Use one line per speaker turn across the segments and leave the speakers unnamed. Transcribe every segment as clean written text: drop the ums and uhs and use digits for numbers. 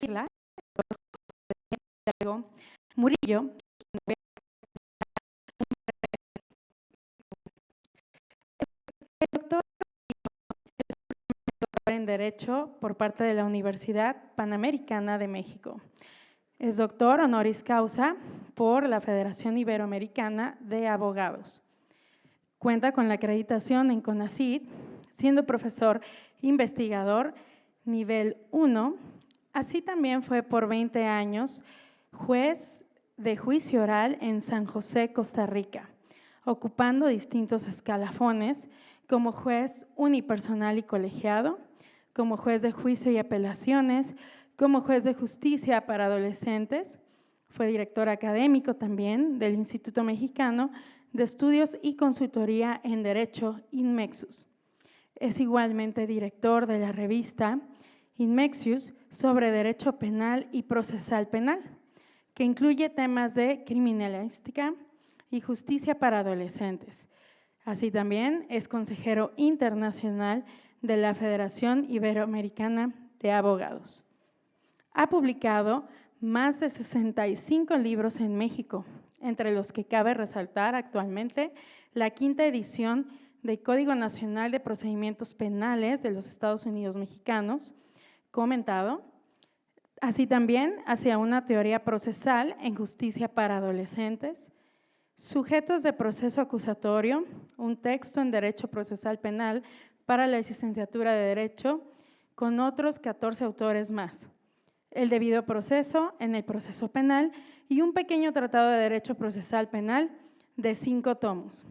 Isla, Murillo, el doctor en Derecho por parte de la Universidad Panamericana de México. Es doctor honoris causa por la Federación Iberoamericana de Abogados. Cuenta con la acreditación en CONACYT, siendo profesor investigador nivel 1. Así también fue por 20 años juez de juicio oral en San José, Costa Rica, ocupando distintos escalafones como juez unipersonal y colegiado, como juez de juicio y apelaciones, como juez de justicia para adolescentes. Fue director académico también del Instituto Mexicano de Estudios y Consultoría en Derecho, INMEXUS. Es igualmente director de la revista INMEXUS sobre Derecho Penal y Procesal Penal, que incluye temas de criminalística y justicia para adolescentes. Así también es consejero internacional de la Federación Iberoamericana de Abogados. Ha publicado más de 65 libros en México, entre los que cabe resaltar actualmente la 5ª edición del Código Nacional de Procedimientos Penales de los Estados Unidos Mexicanos, comentado, así también hacia una teoría procesal en justicia para adolescentes, Sujetos de proceso acusatorio, un texto en Derecho Procesal Penal para la licenciatura de Derecho, con otros 14 autores más. El debido proceso en el proceso penal y un pequeño tratado de Derecho Procesal Penal de 5 tomos.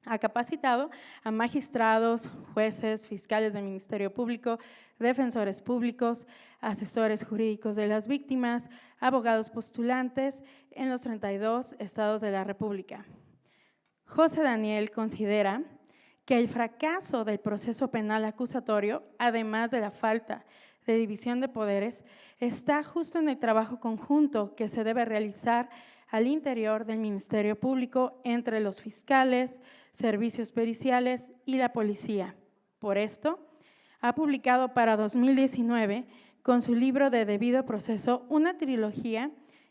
Ha capacitado a magistrados, jueces, fiscales del Ministerio Público, defensores públicos, asesores jurídicos de las víctimas, abogados postulantes en los 32 estados de la República. José Daniel considera que el fracaso del proceso penal acusatorio, además de la falta de división de poderes, está justo en el trabajo conjunto que se debe realizar al interior del Ministerio Público entre los fiscales, servicios periciales y la policía. Por esto, ha publicado para 2019, con su libro de Debido Proceso, una trilogía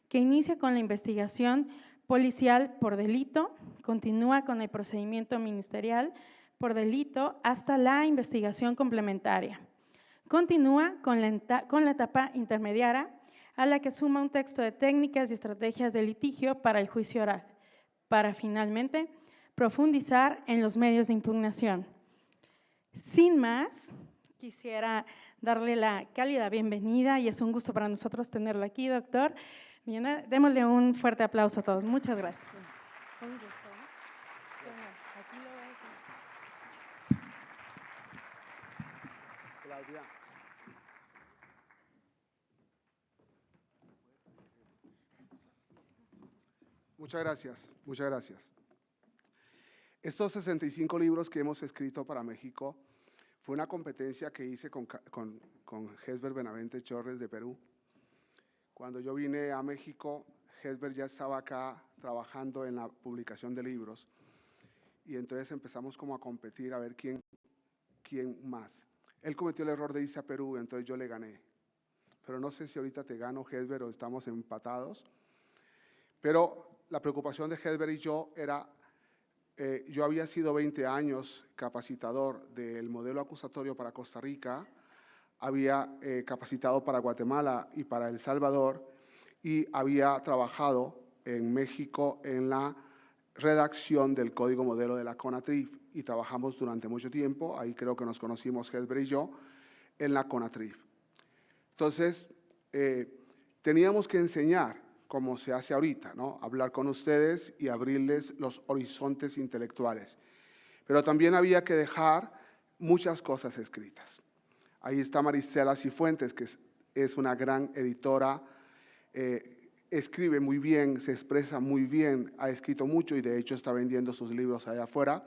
que inicia con la investigación policial por delito, continúa con el procedimiento ministerial por delito hasta la investigación complementaria. Continúa con la etapa intermediaria, a la que suma un texto de técnicas y estrategias de litigio para el juicio oral, para finalmente profundizar en los medios de impugnación. Sin más, quisiera darle la cálida bienvenida y es un gusto para nosotros tenerlo aquí, doctor. Bien, démosle un fuerte aplauso a todos. Muchas gracias.
Claudia. Muchas gracias, muchas gracias. Estos 65 libros que hemos escrito para México fue una competencia que hice con Gesber Benavente Chorres de Perú. Cuando yo vine a México, Gesber ya estaba acá trabajando en la publicación de libros y entonces empezamos como a competir a ver quién más. Él cometió el error de irse a Perú, entonces yo le gané. Pero no sé si ahorita te gano, Gesber, o estamos empatados. Pero la preocupación de Gesber y yo era, yo había sido 20 años capacitador del modelo acusatorio para Costa Rica, había capacitado para Guatemala y para El Salvador y había trabajado en México en la redacción del código modelo de la CONATRIF y trabajamos durante mucho tiempo, ahí creo que nos conocimos Gesber y yo, en la CONATRIF. Entonces, teníamos que enseñar como se hace ahorita, ¿no? Hablar con ustedes y abrirles los horizontes intelectuales. Pero también había que dejar muchas cosas escritas. Ahí está Marisela Cifuentes, que es una gran editora, escribe muy bien, se expresa muy bien, ha escrito mucho y de hecho está vendiendo sus libros allá afuera.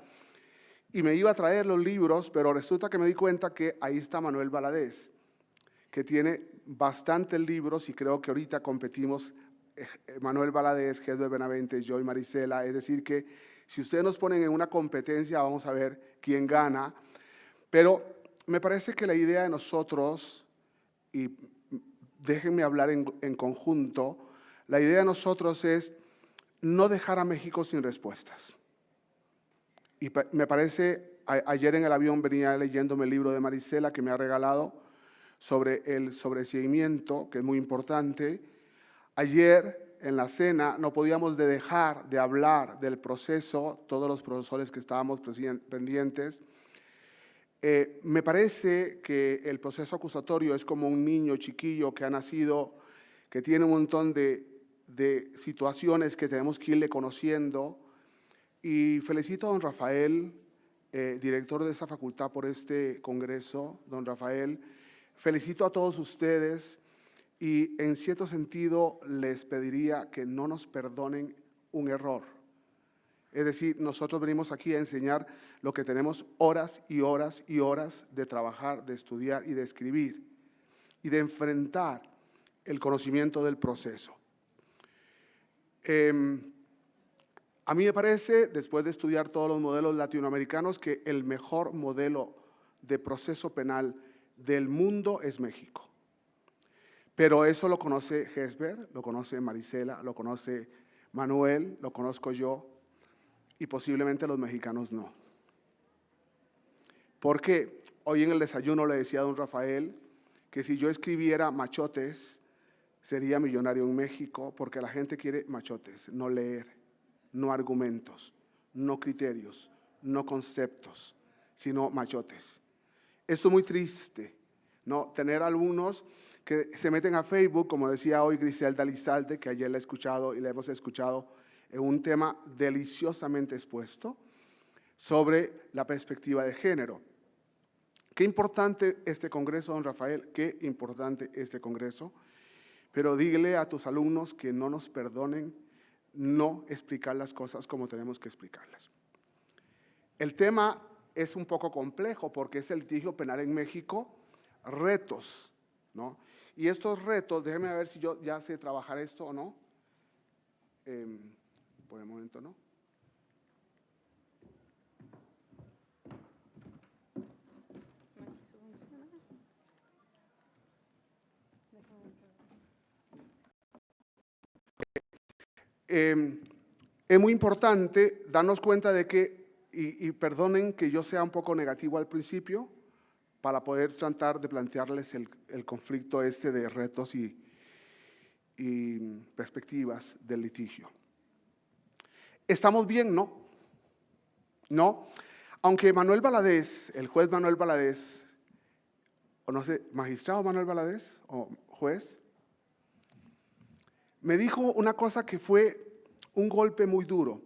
Y me iba a traer los libros, pero resulta que me di cuenta que ahí está Manuel Valadez, que tiene bastantes libros y creo que ahorita competimos Manuel Valadez, Gesber Benavente, yo y Marisela, es decir que si ustedes nos ponen en una competencia vamos a ver quién gana, pero me parece que la idea de nosotros, y déjenme hablar en conjunto. La idea de nosotros es no dejar a México sin respuestas. Y me parece, ayer en el avión venía leyéndome el libro de Marisela que me ha regalado sobre el sobreseimiento, que es muy importante. Ayer en la cena no podíamos dejar de hablar del proceso, todos los profesores que estábamos pendientes. Me parece que el proceso acusatorio es como un niño chiquillo que ha nacido, que tiene un montón de situaciones que tenemos que irle conociendo. Y felicito a don Rafael, director de esa facultad, por este congreso. Don Rafael, felicito a todos ustedes y en cierto sentido les pediría que no nos perdonen un error. Es decir, nosotros venimos aquí a enseñar lo que tenemos horas y horas y horas de trabajar, de estudiar y de escribir y de enfrentar el conocimiento del proceso. A mí me parece, después de estudiar todos los modelos latinoamericanos, que el mejor modelo de proceso penal del mundo es México. Pero eso lo conoce Hesber, lo conoce Marisela, lo conoce Manuel, lo conozco yo, y posiblemente los mexicanos no. Porque hoy en el desayuno le decía a don Rafael que si yo escribiera machotes, sería millonario en México, porque la gente quiere machotes, no leer, no argumentos, no criterios, no conceptos, sino machotes. Esto es muy triste, ¿no? Tener alumnos que se meten a Facebook, como decía hoy Griselda Elizalde, que ayer la he escuchado y la hemos escuchado en un tema deliciosamente expuesto sobre la perspectiva de género. Qué importante este congreso, don Rafael, qué importante este congreso, pero dile a tus alumnos que no nos perdonen no explicar las cosas como tenemos que explicarlas. El tema es un poco complejo porque es el litigio penal en México, retos, ¿no? Y estos retos, déjenme ver si yo ya sé trabajar esto o no. Por el momento no. Es muy importante darnos cuenta de que, y perdonen que yo sea un poco negativo al principio, para poder tratar de plantearles el conflicto de retos y perspectivas del litigio. ¿Estamos bien? No. No. Aunque Manuel Valadez, el juez Manuel Valadez, o no sé, magistrado Manuel Valadez, o juez, me dijo una cosa que fue un golpe muy duro.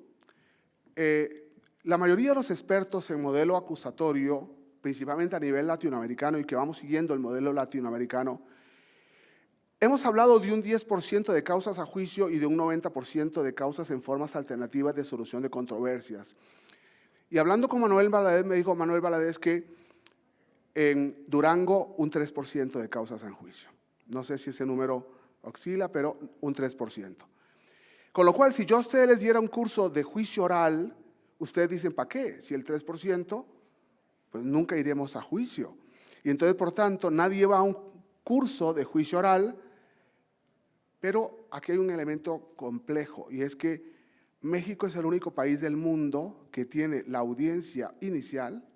La mayoría de los expertos en modelo acusatorio, principalmente a nivel latinoamericano y que vamos siguiendo el modelo latinoamericano, hemos hablado de un 10% de causas a juicio y de un 90% de causas en formas alternativas de solución de controversias. Y hablando con Manuel Valadez, me dijo Manuel Valadez que en Durango un 3% de causas en juicio. No sé si ese número oscila, pero un 3%. Con lo cual, si yo a ustedes les diera un curso de juicio oral, ustedes dicen, ¿para qué? Si el 3%, pues nunca iremos a juicio. Y entonces, por tanto, nadie va a un curso de juicio oral, pero aquí hay un elemento complejo, y es que México es el único país del mundo que tiene la audiencia inicial,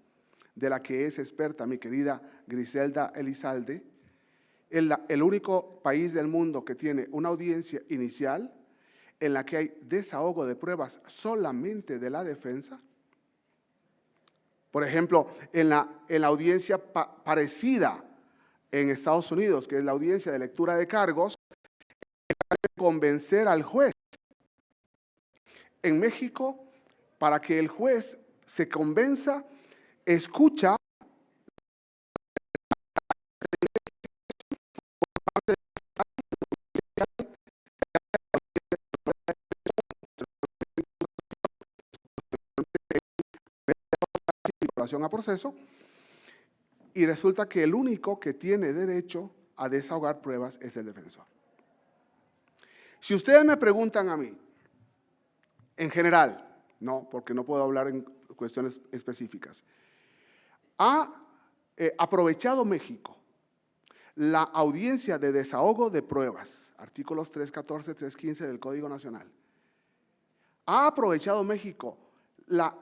de la que es experta mi querida Griselda Elizalde, el único país del mundo que tiene una audiencia inicial en la que hay desahogo de pruebas solamente de la defensa. Por ejemplo, en la audiencia parecida en Estados Unidos, que es la audiencia de lectura de cargos, hay que convencer al juez. En México, para que el juez se convenza, escucha a proceso, y resulta que el único que tiene derecho a desahogar pruebas es el defensor. Si ustedes me preguntan a mí, en general, no, porque no puedo hablar en cuestiones específicas, ¿ha aprovechado México la audiencia de desahogo de pruebas, artículos 314, 315 del Código Nacional. ¿Ha aprovechado México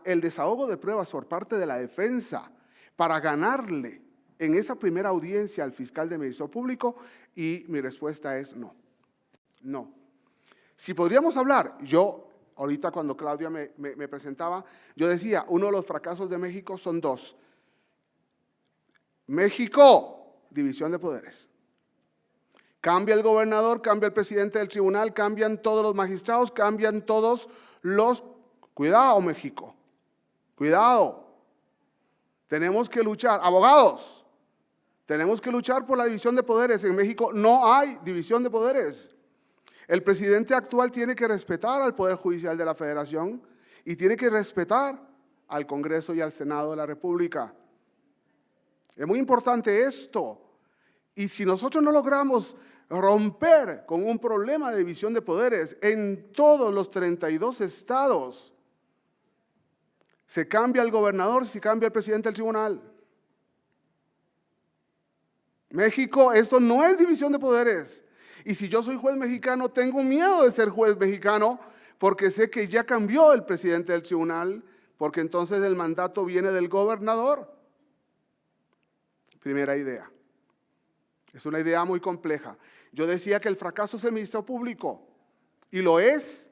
el desahogo de pruebas por parte de la defensa para ganarle en esa primera audiencia al fiscal de Ministerio Público? Y mi respuesta es no, no. Si podríamos hablar, yo ahorita cuando Claudia me presentaba, yo decía, uno de los fracasos de México son dos. México, división de poderes. Cambia el gobernador, cambia el presidente del tribunal, cambian todos los magistrados, cambian todos los… Cuidado, México, cuidado. Tenemos que luchar, abogados, tenemos que luchar por la división de poderes. En México no hay división de poderes. El presidente actual tiene que respetar al Poder Judicial de la Federación y tiene que respetar al Congreso y al Senado de la República. Es muy importante esto. Y si nosotros no logramos romper con un problema de división de poderes en todos los 32 estados, se cambia el gobernador, se cambia el presidente del tribunal. México, esto no es división de poderes. Y si yo soy juez mexicano, tengo miedo de ser juez mexicano porque sé que ya cambió el presidente del tribunal, porque entonces el mandato viene del gobernador. Primera idea. Es una idea muy compleja. Yo decía que el fracaso es el Ministerio Público, y lo es,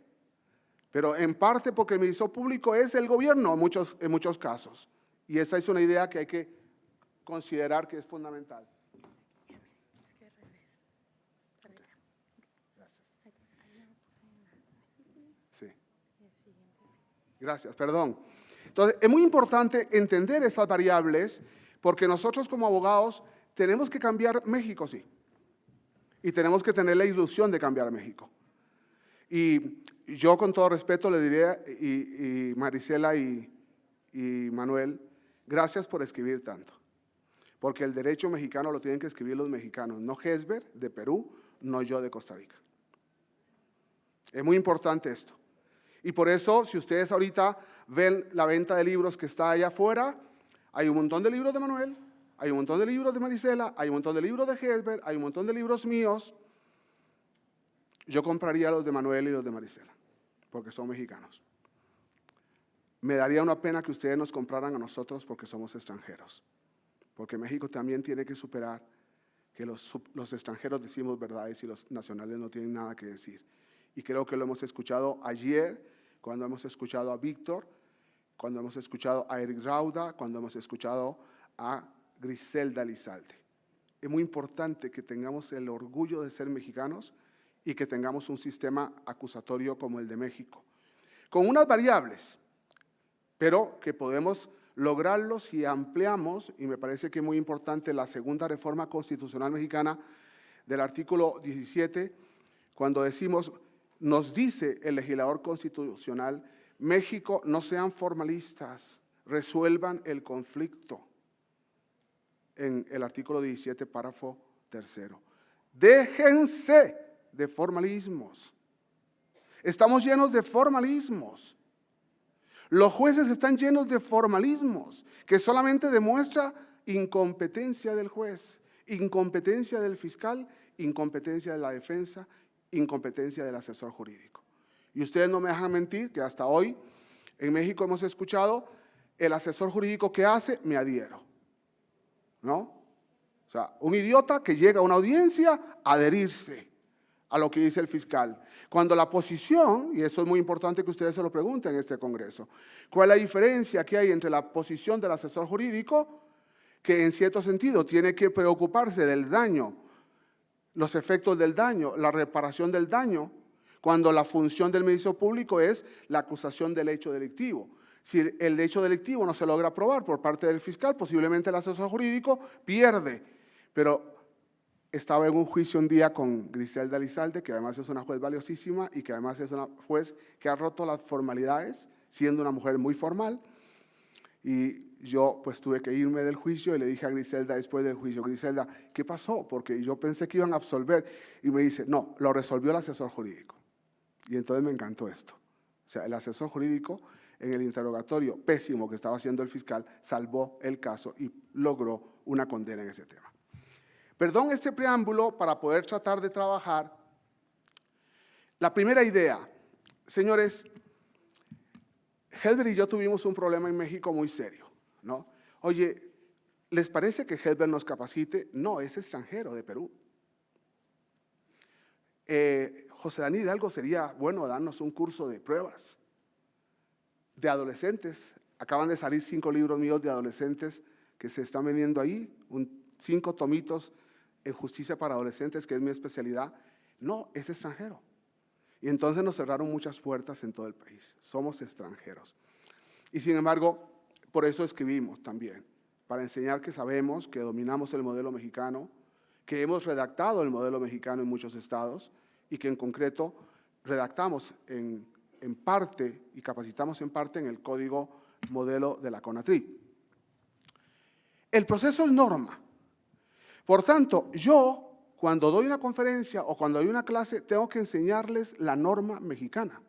pero en parte porque el Ministerio Público es el gobierno en muchos casos. Y esa es una idea que hay que considerar que es fundamental. Sí. Gracias, perdón. Entonces, es muy importante entender estas variables porque nosotros como abogados tenemos que cambiar México, sí. Y tenemos que tener la ilusión de cambiar México. Y yo con todo respeto le diría, y Marisela y Manuel, gracias por escribir tanto. Porque el derecho mexicano lo tienen que escribir los mexicanos, no Hesber de Perú, no yo de Costa Rica. Es muy importante esto. Y por eso, si ustedes ahorita ven la venta de libros que está allá afuera, hay un montón de libros de Manuel, hay un montón de libros de Marisela, hay un montón de libros de Hesber, hay un montón de libros míos. Yo compraría los de Manuel y los de Marisela, porque son mexicanos. Me daría una pena que ustedes nos compraran a nosotros porque somos extranjeros, porque México también tiene que superar que los extranjeros decimos verdades y los nacionales no tienen nada que decir. Y creo que lo hemos escuchado ayer, cuando hemos escuchado a Víctor, cuando hemos escuchado a Eric Rauda, cuando hemos escuchado a Griselda Elizalde. Es muy importante que tengamos el orgullo de ser mexicanos y que tengamos un sistema acusatorio como el de México, con unas variables, pero que podemos lograrlo si ampliamos, y me parece que es muy importante la segunda reforma constitucional mexicana del artículo 17, cuando decimos, nos dice el legislador constitucional, México, no sean formalistas, resuelvan el conflicto. En el artículo 17, párrafo 3. Déjense de formalismos. Estamos llenos de formalismos. Los jueces están llenos de formalismos que solamente demuestra incompetencia del juez, incompetencia del fiscal, incompetencia de la defensa, incompetencia del asesor jurídico. Y ustedes no me dejan mentir que hasta hoy en México hemos escuchado el asesor jurídico que hace, me adhiero. ¿No? O sea, un idiota que llega a una audiencia a adherirse a lo que dice el fiscal. Cuando la posición, y eso es muy importante que ustedes se lo pregunten en este Congreso, ¿cuál es la diferencia que hay entre la posición del asesor jurídico, que en cierto sentido tiene que preocuparse del daño, los efectos del daño, la reparación del daño, cuando la función del Ministerio Público es la acusación del hecho delictivo? Si el hecho delictivo no se logra probar por parte del fiscal, posiblemente el asesor jurídico pierde. Pero estaba en un juicio un día con Griselda Elizalde, que además es una juez valiosísima y que además es una juez que ha roto las formalidades, siendo una mujer muy formal. Y yo pues tuve que irme del juicio y le dije a Griselda después del juicio, Griselda, ¿qué pasó? Porque yo pensé que iban a absolver. Y me dice, no, lo resolvió el asesor jurídico. Y entonces me encantó esto. O sea, el asesor jurídico en el interrogatorio pésimo que estaba haciendo el fiscal salvó el caso y logró una condena en ese tema. Perdón este preámbulo para poder tratar de trabajar. La primera idea, señores, Helber y yo tuvimos un problema en México muy serio, ¿no? Oye, ¿les parece que Helber nos capacite? No, es extranjero de Perú. José Dani Hidalgo, sería bueno darnos un curso de pruebas de adolescentes. Acaban de salir 5 libros míos de adolescentes que se están vendiendo ahí, 5 tomitos en justicia para adolescentes, que es mi especialidad. No, es extranjero. Y entonces nos cerraron muchas puertas en todo el país. Somos extranjeros. Y sin embargo, por eso escribimos también, para enseñar que sabemos, que dominamos el modelo mexicano, que hemos redactado el modelo mexicano en muchos estados y que en concreto redactamos en parte y capacitamos en parte en el código modelo de la CONATRI. El proceso es norma. Por tanto, yo cuando doy una conferencia o cuando doy una clase tengo que enseñarles la norma mexicana.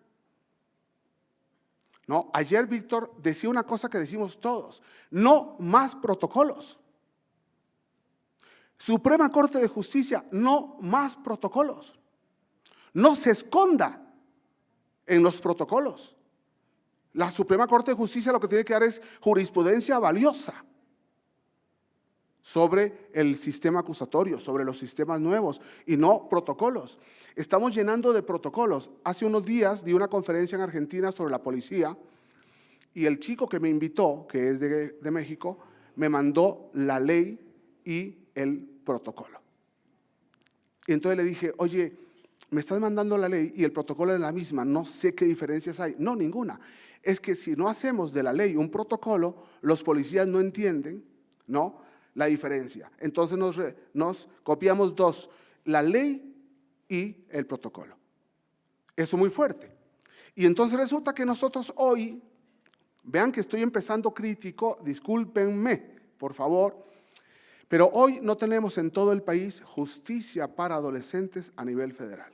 ¿No? Ayer Víctor decía una cosa que decimos todos: no más protocolos. Suprema Corte de Justicia, no más protocolos. No se esconda en los protocolos. La Suprema Corte de Justicia lo que tiene que dar es jurisprudencia valiosa sobre el sistema acusatorio, sobre los sistemas nuevos y no protocolos. Estamos llenando de protocolos. Hace unos días di una conferencia en Argentina sobre la policía y el chico que me invitó, que es de México, me mandó la ley y el protocolo. Y entonces le dije: oye, me estás mandando la ley y el protocolo es la misma, no sé qué diferencias hay. No, ninguna. Es que si no hacemos de la ley un protocolo, los policías no entienden, ¿no?, la diferencia. Entonces nos copiamos dos: la ley y el protocolo. Eso es muy fuerte. Y entonces resulta que nosotros hoy, vean que estoy empezando crítico, discúlpenme, por favor, pero hoy no tenemos en todo el país justicia para adolescentes a nivel federal,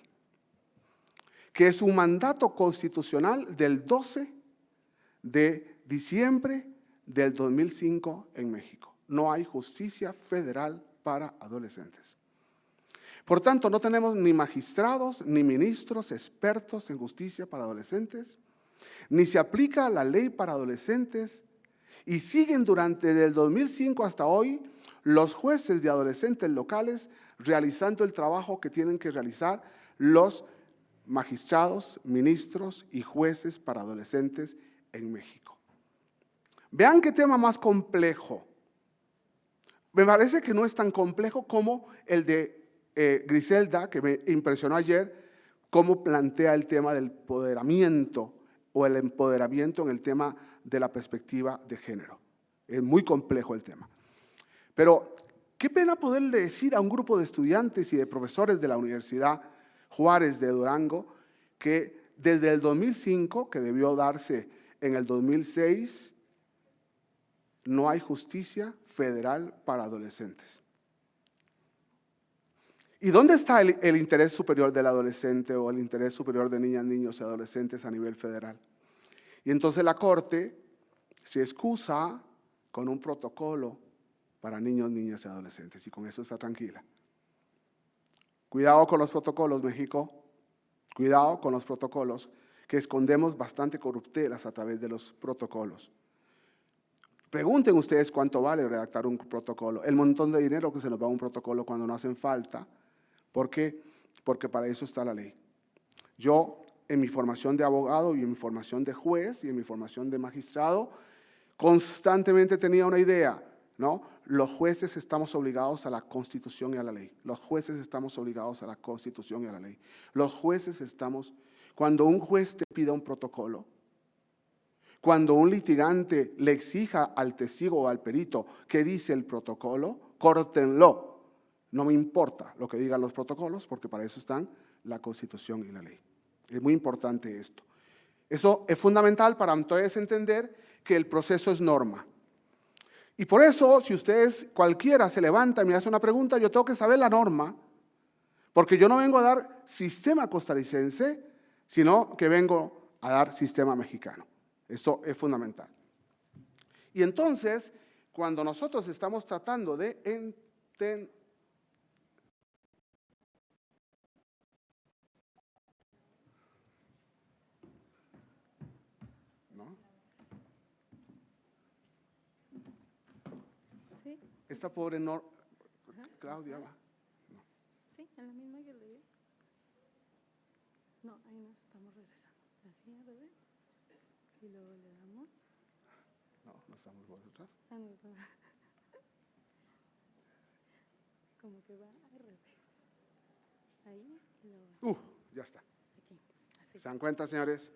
que es un mandato constitucional del 12 de diciembre del 2005 en México. No hay justicia federal para adolescentes. Por tanto, no tenemos ni magistrados ni ministros expertos en justicia para adolescentes, ni se aplica la ley para adolescentes, y siguen desde el 2005 hasta hoy los jueces de adolescentes locales realizando el trabajo que tienen que realizar los magistrados, ministros y jueces para adolescentes en México. Vean qué tema más complejo. Me parece que no es tan complejo como el de Griselda, que me impresionó ayer, cómo plantea el tema del empoderamiento o el empoderamiento en el tema de la perspectiva de género. Es muy complejo el tema. Pero qué pena poderle decir a un grupo de estudiantes y de profesores de la Universidad Juárez de Durango que desde el 2005, que debió darse en el 2006, no hay justicia federal para adolescentes. ¿Y dónde está el interés superior del adolescente o el interés superior de niñas, niños y adolescentes a nivel federal? Y entonces la Corte se excusa con un protocolo para niños, niñas y adolescentes, y con eso está tranquila. Cuidado con los protocolos, México. Cuidado con los protocolos, que escondemos bastante corruptelas a través de los protocolos. Pregunten ustedes cuánto vale redactar un protocolo, el montón de dinero que se nos va a un protocolo cuando no hacen falta. ¿Por qué? Porque para eso está la ley. Yo, en mi formación de abogado y en mi formación de juez y en mi formación de magistrado, constantemente tenía una idea, ¿no? Los jueces estamos obligados a la Constitución y a la ley. Los jueces estamos obligados a la Constitución y a la ley. Los jueces estamos… Cuando un juez te pida un protocolo, cuando un litigante le exija al testigo o al perito qué dice el protocolo, córtenlo. No me importa lo que digan los protocolos, porque para eso están la Constitución y la ley. Es muy importante esto. Eso es fundamental para entonces entender que el proceso es norma. Y por eso, si ustedes, cualquiera se levanta y me hace una pregunta, yo tengo que saber la norma, porque yo no vengo a dar sistema costarricense, sino que vengo a dar sistema mexicano. Esto es fundamental. Y entonces, cuando nosotros estamos tratando de entender Esta pobre Claudia va.
Sí, en la misma que leí. No, ahí nos estamos regresando. Así, a ver. Y luego le damos.
No estamos vosotras.
Ah, no está. Como que va al revés. Ahí y luego
Ya está.
aquí. Así.
¿Se dan cuenta, señores?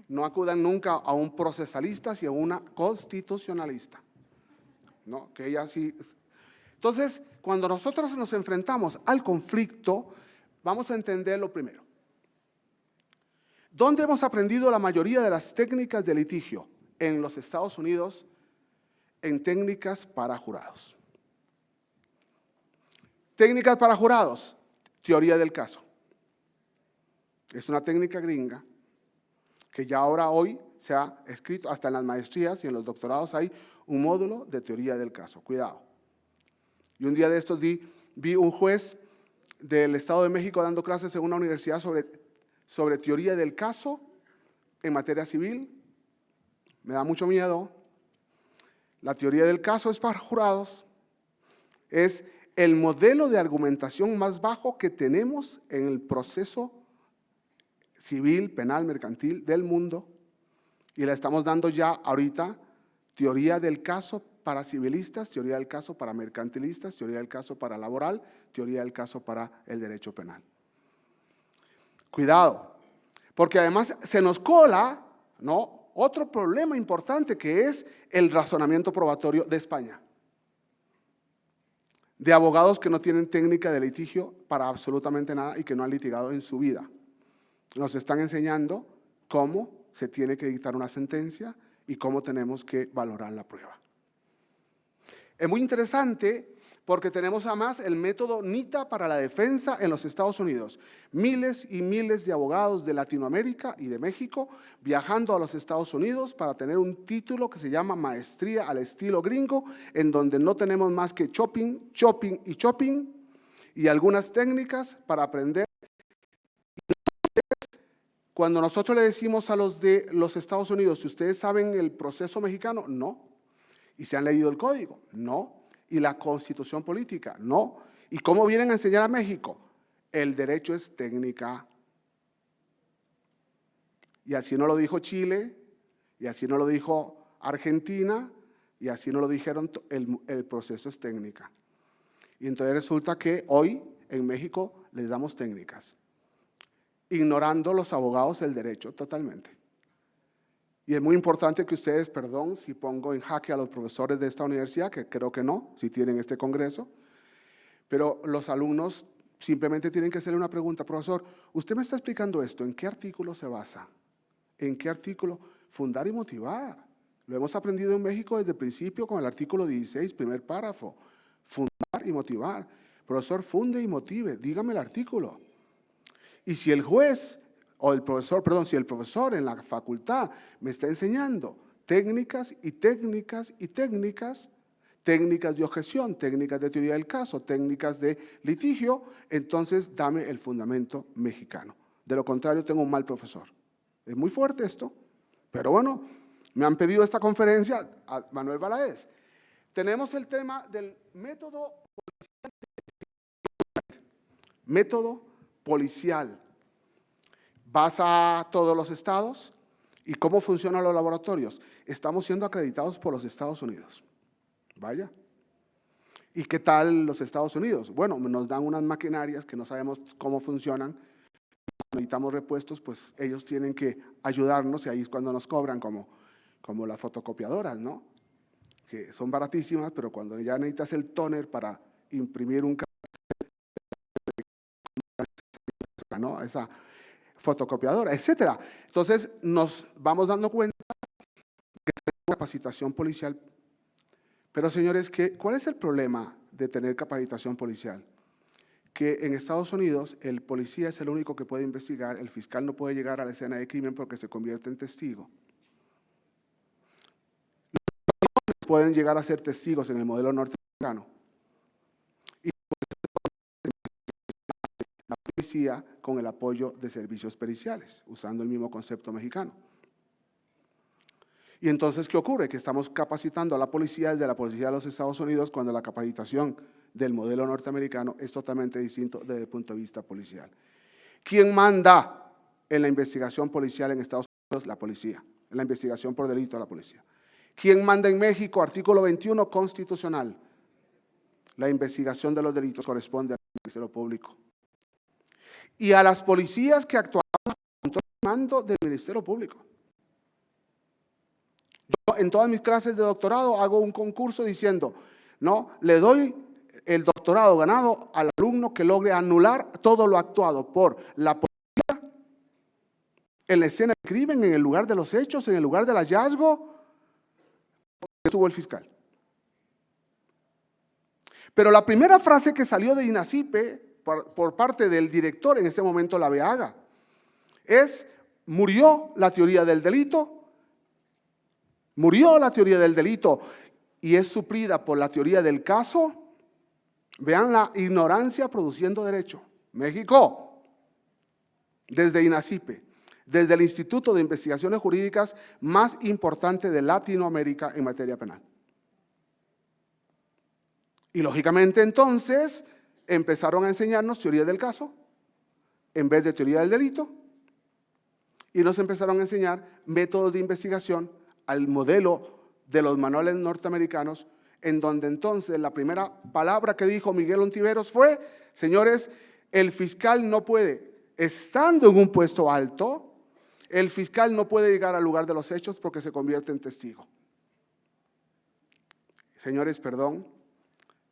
No acudan nunca a un procesalista, sino a una constitucionalista. ¿No? Que ella sí. Entonces, cuando nosotros nos enfrentamos al conflicto, vamos a entender lo primero. ¿Dónde hemos aprendido la mayoría de las técnicas de litigio? En los Estados Unidos, en técnicas para jurados. Técnicas para jurados, teoría del caso. Es una técnica gringa que ya ahora hoy se ha escrito, hasta en las maestrías y en los doctorados hay un módulo de teoría del caso. Cuidado. Y un día de estos vi un juez del Estado de México dando clases en una universidad sobre teoría del caso en materia civil. Me da mucho miedo. La teoría del caso es para jurados. Es el modelo de argumentación más bajo que tenemos en el proceso civil, penal, mercantil del mundo. Y le estamos dando ya ahorita teoría del caso para civilistas, teoría del caso para mercantilistas, teoría del caso para laboral, teoría del caso para el derecho penal. Cuidado, porque además se nos cola, ¿no?, otro problema importante que es el razonamiento probatorio de España. De abogados que no tienen técnica de litigio para absolutamente nada y que no han litigado en su vida. Nos están enseñando cómo se tiene que dictar una sentencia y cómo tenemos que valorar la prueba. Es muy interesante porque tenemos además el método NITA para la defensa en los Estados Unidos. Miles y miles de abogados de Latinoamérica y de México viajando a los Estados Unidos para tener un título que se llama maestría al estilo gringo, en donde no tenemos más que chopping, chopping y chopping y algunas técnicas para aprender. Cuando nosotros le decimos a los de los Estados Unidos, si ustedes saben el proceso mexicano, no. ¿Y se han leído el código? No. ¿Y la constitución política? No. ¿Y cómo vienen a enseñar a México? El derecho es técnica. Y así no lo dijo Chile, y así no lo dijo Argentina, y así no lo dijeron, el proceso es técnica. Y entonces resulta que hoy en México les damos técnicas, ignorando los abogados el derecho totalmente. Y es muy importante que ustedes, perdón si pongo en jaque a los profesores de esta universidad, que creo que no, si tienen este congreso, pero los alumnos simplemente tienen que hacerle una pregunta. Profesor, usted me está explicando esto, ¿en qué artículo se basa? ¿En qué artículo? Fundar y motivar. Lo hemos aprendido en México desde el principio con el artículo 16, primer párrafo. Fundar y motivar. Profesor, funde y motive, dígame el artículo. Y si el juez o el profesor, perdón, si el profesor en la facultad me está enseñando técnicas y técnicas y técnicas, técnicas de objeción, técnicas de teoría del caso, técnicas de litigio, entonces dame el fundamento mexicano. De lo contrario, tengo un mal profesor. Es muy fuerte esto, pero bueno, me han pedido esta conferencia a Manuel Balaez. Tenemos el tema del método policial. Vas a todos los estados y cómo funcionan los laboratorios. Estamos siendo acreditados por los Estados Unidos. Vaya. ¿Y qué tal los Estados Unidos? Bueno, nos dan unas maquinarias que no sabemos cómo funcionan. Cuando necesitamos repuestos, pues ellos tienen que ayudarnos y ahí es cuando nos cobran como las fotocopiadoras, ¿no? Que son baratísimas, pero cuando ya necesitas el tóner para imprimir un cartel, ¿no? Esa fotocopiadora, etcétera. Entonces nos vamos dando cuenta que tenemos capacitación policial. Pero señores, ¿cuál es el problema de tener capacitación policial? Que en Estados Unidos el policía es el único que puede investigar, el fiscal no puede llegar a la escena de crimen porque se convierte en testigo. Los pueden llegar a ser testigos en el modelo norteamericano. Y la policía con el apoyo de servicios periciales, usando el mismo concepto mexicano. Y entonces, ¿qué ocurre? Que estamos capacitando a la policía desde la policía de los Estados Unidos cuando la capacitación del modelo norteamericano es totalmente distinto desde el punto de vista policial. ¿Quién manda en la investigación policial en Estados Unidos? La policía. En la investigación por delito, la policía. ¿Quién manda en México? Artículo 21 constitucional. La investigación de los delitos corresponde al Ministerio Público. Y a las policías que actuaban bajo control y mando del Ministerio Público. Yo en todas mis clases de doctorado hago un concurso diciendo, no, le doy el doctorado ganado al alumno que logre anular todo lo actuado por la policía en la escena del crimen, en el lugar de los hechos, en el lugar del hallazgo, porque estuvo el fiscal. Pero la primera frase que salió de INACIPE por parte del director en ese momento, Laveaga, es: murió la teoría del delito, murió la teoría del delito y es suplida por la teoría del caso. Vean la ignorancia produciendo derecho. México, desde INACIPE, desde el Instituto de Investigaciones Jurídicas más importante de Latinoamérica en materia penal. Y lógicamente entonces empezaron a enseñarnos teoría del caso en vez de teoría del delito y nos empezaron a enseñar métodos de investigación al modelo de los manuales norteamericanos, en donde entonces la primera palabra que dijo Miguel Ontiveros fue: señores, el fiscal no puede, estando en un puesto alto, el fiscal no puede llegar al lugar de los hechos porque se convierte en testigo. Señores, perdón,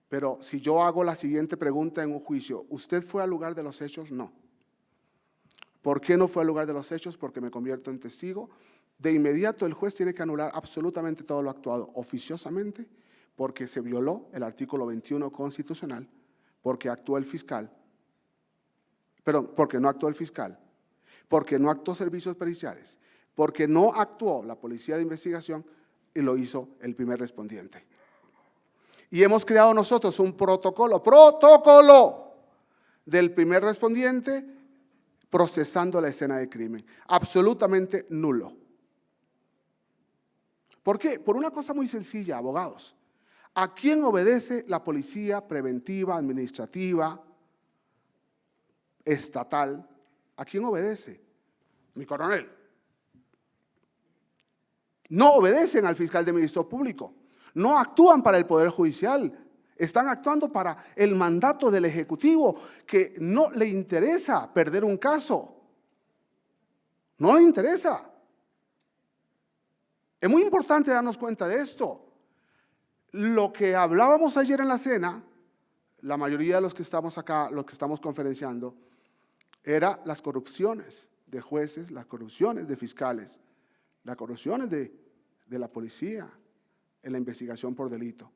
pero si yo hago la siguiente pregunta en un juicio, ¿usted fue al lugar de los hechos? No. ¿Por qué no fue al lugar de los hechos? Porque me convierto en testigo. De inmediato el juez tiene que anular absolutamente todo lo actuado oficiosamente, porque se violó el artículo 21 constitucional, porque actuó el fiscal, perdón, porque no actuó el fiscal, porque no actuó servicios periciales, porque no actuó la policía de investigación y lo hizo el primer respondiente. Y hemos creado nosotros un protocolo del primer respondiente procesando la escena de crimen, absolutamente nulo. ¿Por qué? Por una cosa muy sencilla, abogados. ¿A quién obedece la policía preventiva, administrativa, estatal? ¿A quién obedece? Mi coronel. No obedecen al fiscal de Ministerio Público, no actúan para el Poder Judicial, están actuando para el mandato del Ejecutivo, que no le interesa perder un caso, no le interesa. Es muy importante darnos cuenta de esto. Lo que hablábamos ayer en la cena, la mayoría de los que estamos acá, los que estamos conferenciando, era las corrupciones de jueces, las corrupciones de fiscales, las corrupciones de la policía en la investigación por delito.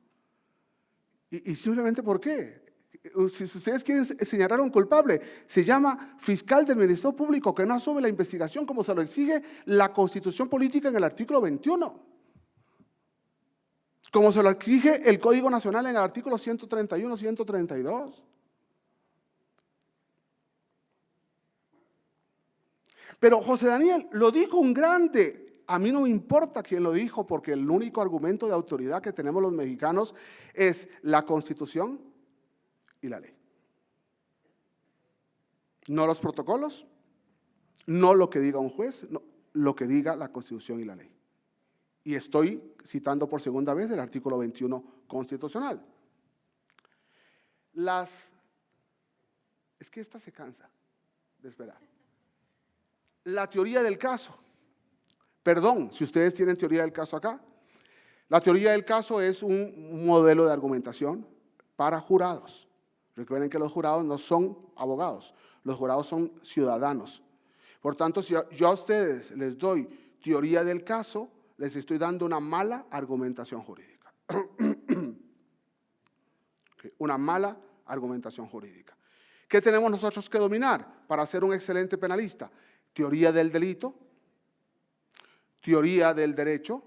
Y simplemente, ¿por qué? Si ustedes quieren señalar a un culpable, se llama fiscal del Ministerio Público que no asume la investigación como se lo exige la Constitución Política en el artículo 21. Como se lo exige el Código Nacional en el artículo 131, 132. Pero José Daniel lo dijo un grande. A mí no me importa quién lo dijo, porque el único argumento de autoridad que tenemos los mexicanos es la Constitución y la ley. No los protocolos, no lo que diga un juez, no, lo que diga la Constitución y la ley. Y estoy citando por segunda vez el artículo 21 constitucional. Es que esta se cansa de esperar. La teoría del caso. Perdón, si ustedes tienen teoría del caso acá. La teoría del caso es un modelo de argumentación para jurados. Recuerden que los jurados no son abogados, los jurados son ciudadanos. Por tanto, si yo a ustedes les doy teoría del caso, les estoy dando una mala argumentación jurídica. Una mala argumentación jurídica. ¿Qué tenemos nosotros que dominar para ser un excelente penalista? Teoría del delito, teoría del derecho,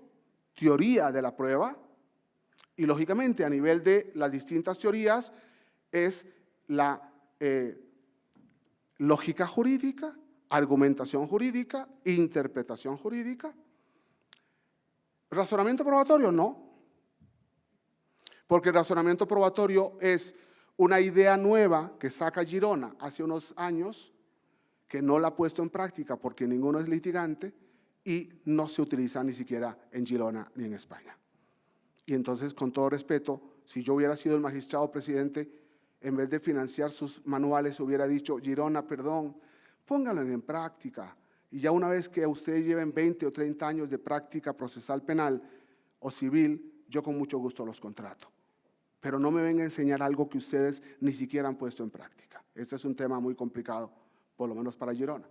teoría de la prueba y, lógicamente, a nivel de las distintas teorías es la lógica jurídica, argumentación jurídica, interpretación jurídica, ¿Razonamiento probatorio? No. Porque el razonamiento probatorio es una idea nueva que saca Girona hace unos años, que no la ha puesto en práctica porque ninguno es litigante y no se utiliza ni siquiera en Girona ni en España. Y entonces, con todo respeto, si yo hubiera sido el magistrado presidente, en vez de financiar sus manuales, hubiera dicho: Girona, perdón, póngalo en práctica. Y ya una vez que ustedes lleven 20 o 30 años de práctica procesal penal o civil, yo con mucho gusto los contrato. Pero no me vengan a enseñar algo que ustedes ni siquiera han puesto en práctica. Este es un tema muy complicado, por lo menos para Girona.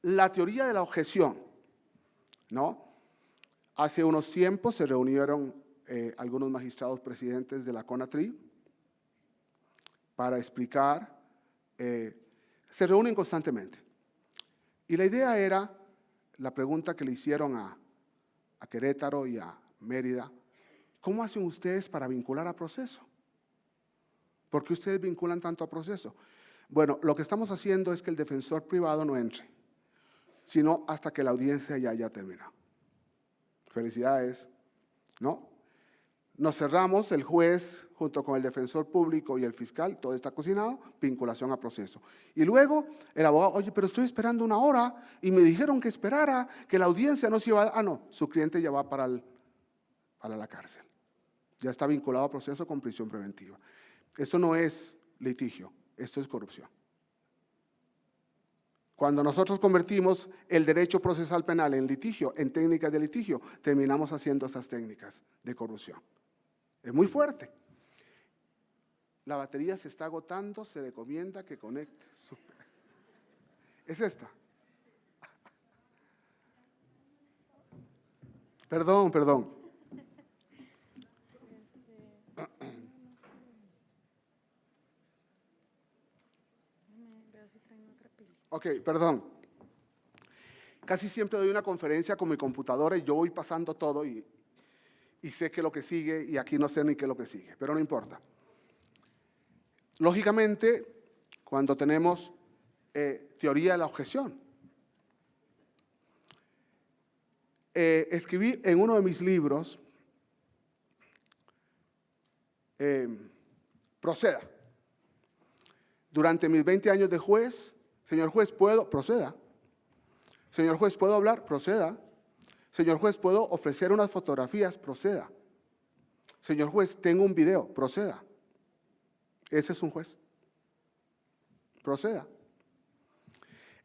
La teoría de la objeción, ¿no? Hace unos tiempos se reunieron algunos magistrados presidentes de la CONATRI para explicar, se reúnen constantemente. Y la idea era, la pregunta que le hicieron a Querétaro y a Mérida: ¿cómo hacen ustedes para vincular a proceso? ¿Por qué ustedes vinculan tanto a proceso? Bueno, lo que estamos haciendo es que el defensor privado no entre, sino hasta que la audiencia ya haya terminado. Felicidades, ¿no? Nos cerramos, el juez junto con el defensor público y el fiscal, todo está cocinado, vinculación a proceso. Y luego el abogado: oye, pero estoy esperando una hora y me dijeron que esperara, que la audiencia no se iba a… Ah, no, su cliente ya va para la cárcel. Ya está vinculado a proceso con prisión preventiva. Esto no es litigio, esto es corrupción. Cuando nosotros convertimos el derecho procesal penal en litigio, en técnicas de litigio, terminamos haciendo esas técnicas de corrupción. Es muy fuerte. La batería se está agotando, se recomienda que conecte. Es esta. Perdón. Ok, perdón. Casi siempre doy una conferencia con mi computadora y yo voy pasando todo y sé qué es lo que sigue, y aquí no sé ni qué es lo que sigue, pero no importa. Lógicamente, cuando tenemos teoría de la objeción, escribí en uno de mis libros, proceda. Durante mis 20 años de juez, señor juez, ¿puedo? Proceda. Señor juez, ¿puedo hablar? Proceda. Señor juez, ¿puedo ofrecer unas fotografías? Proceda. Señor juez, tengo un video. Proceda. Ese es un juez. Proceda.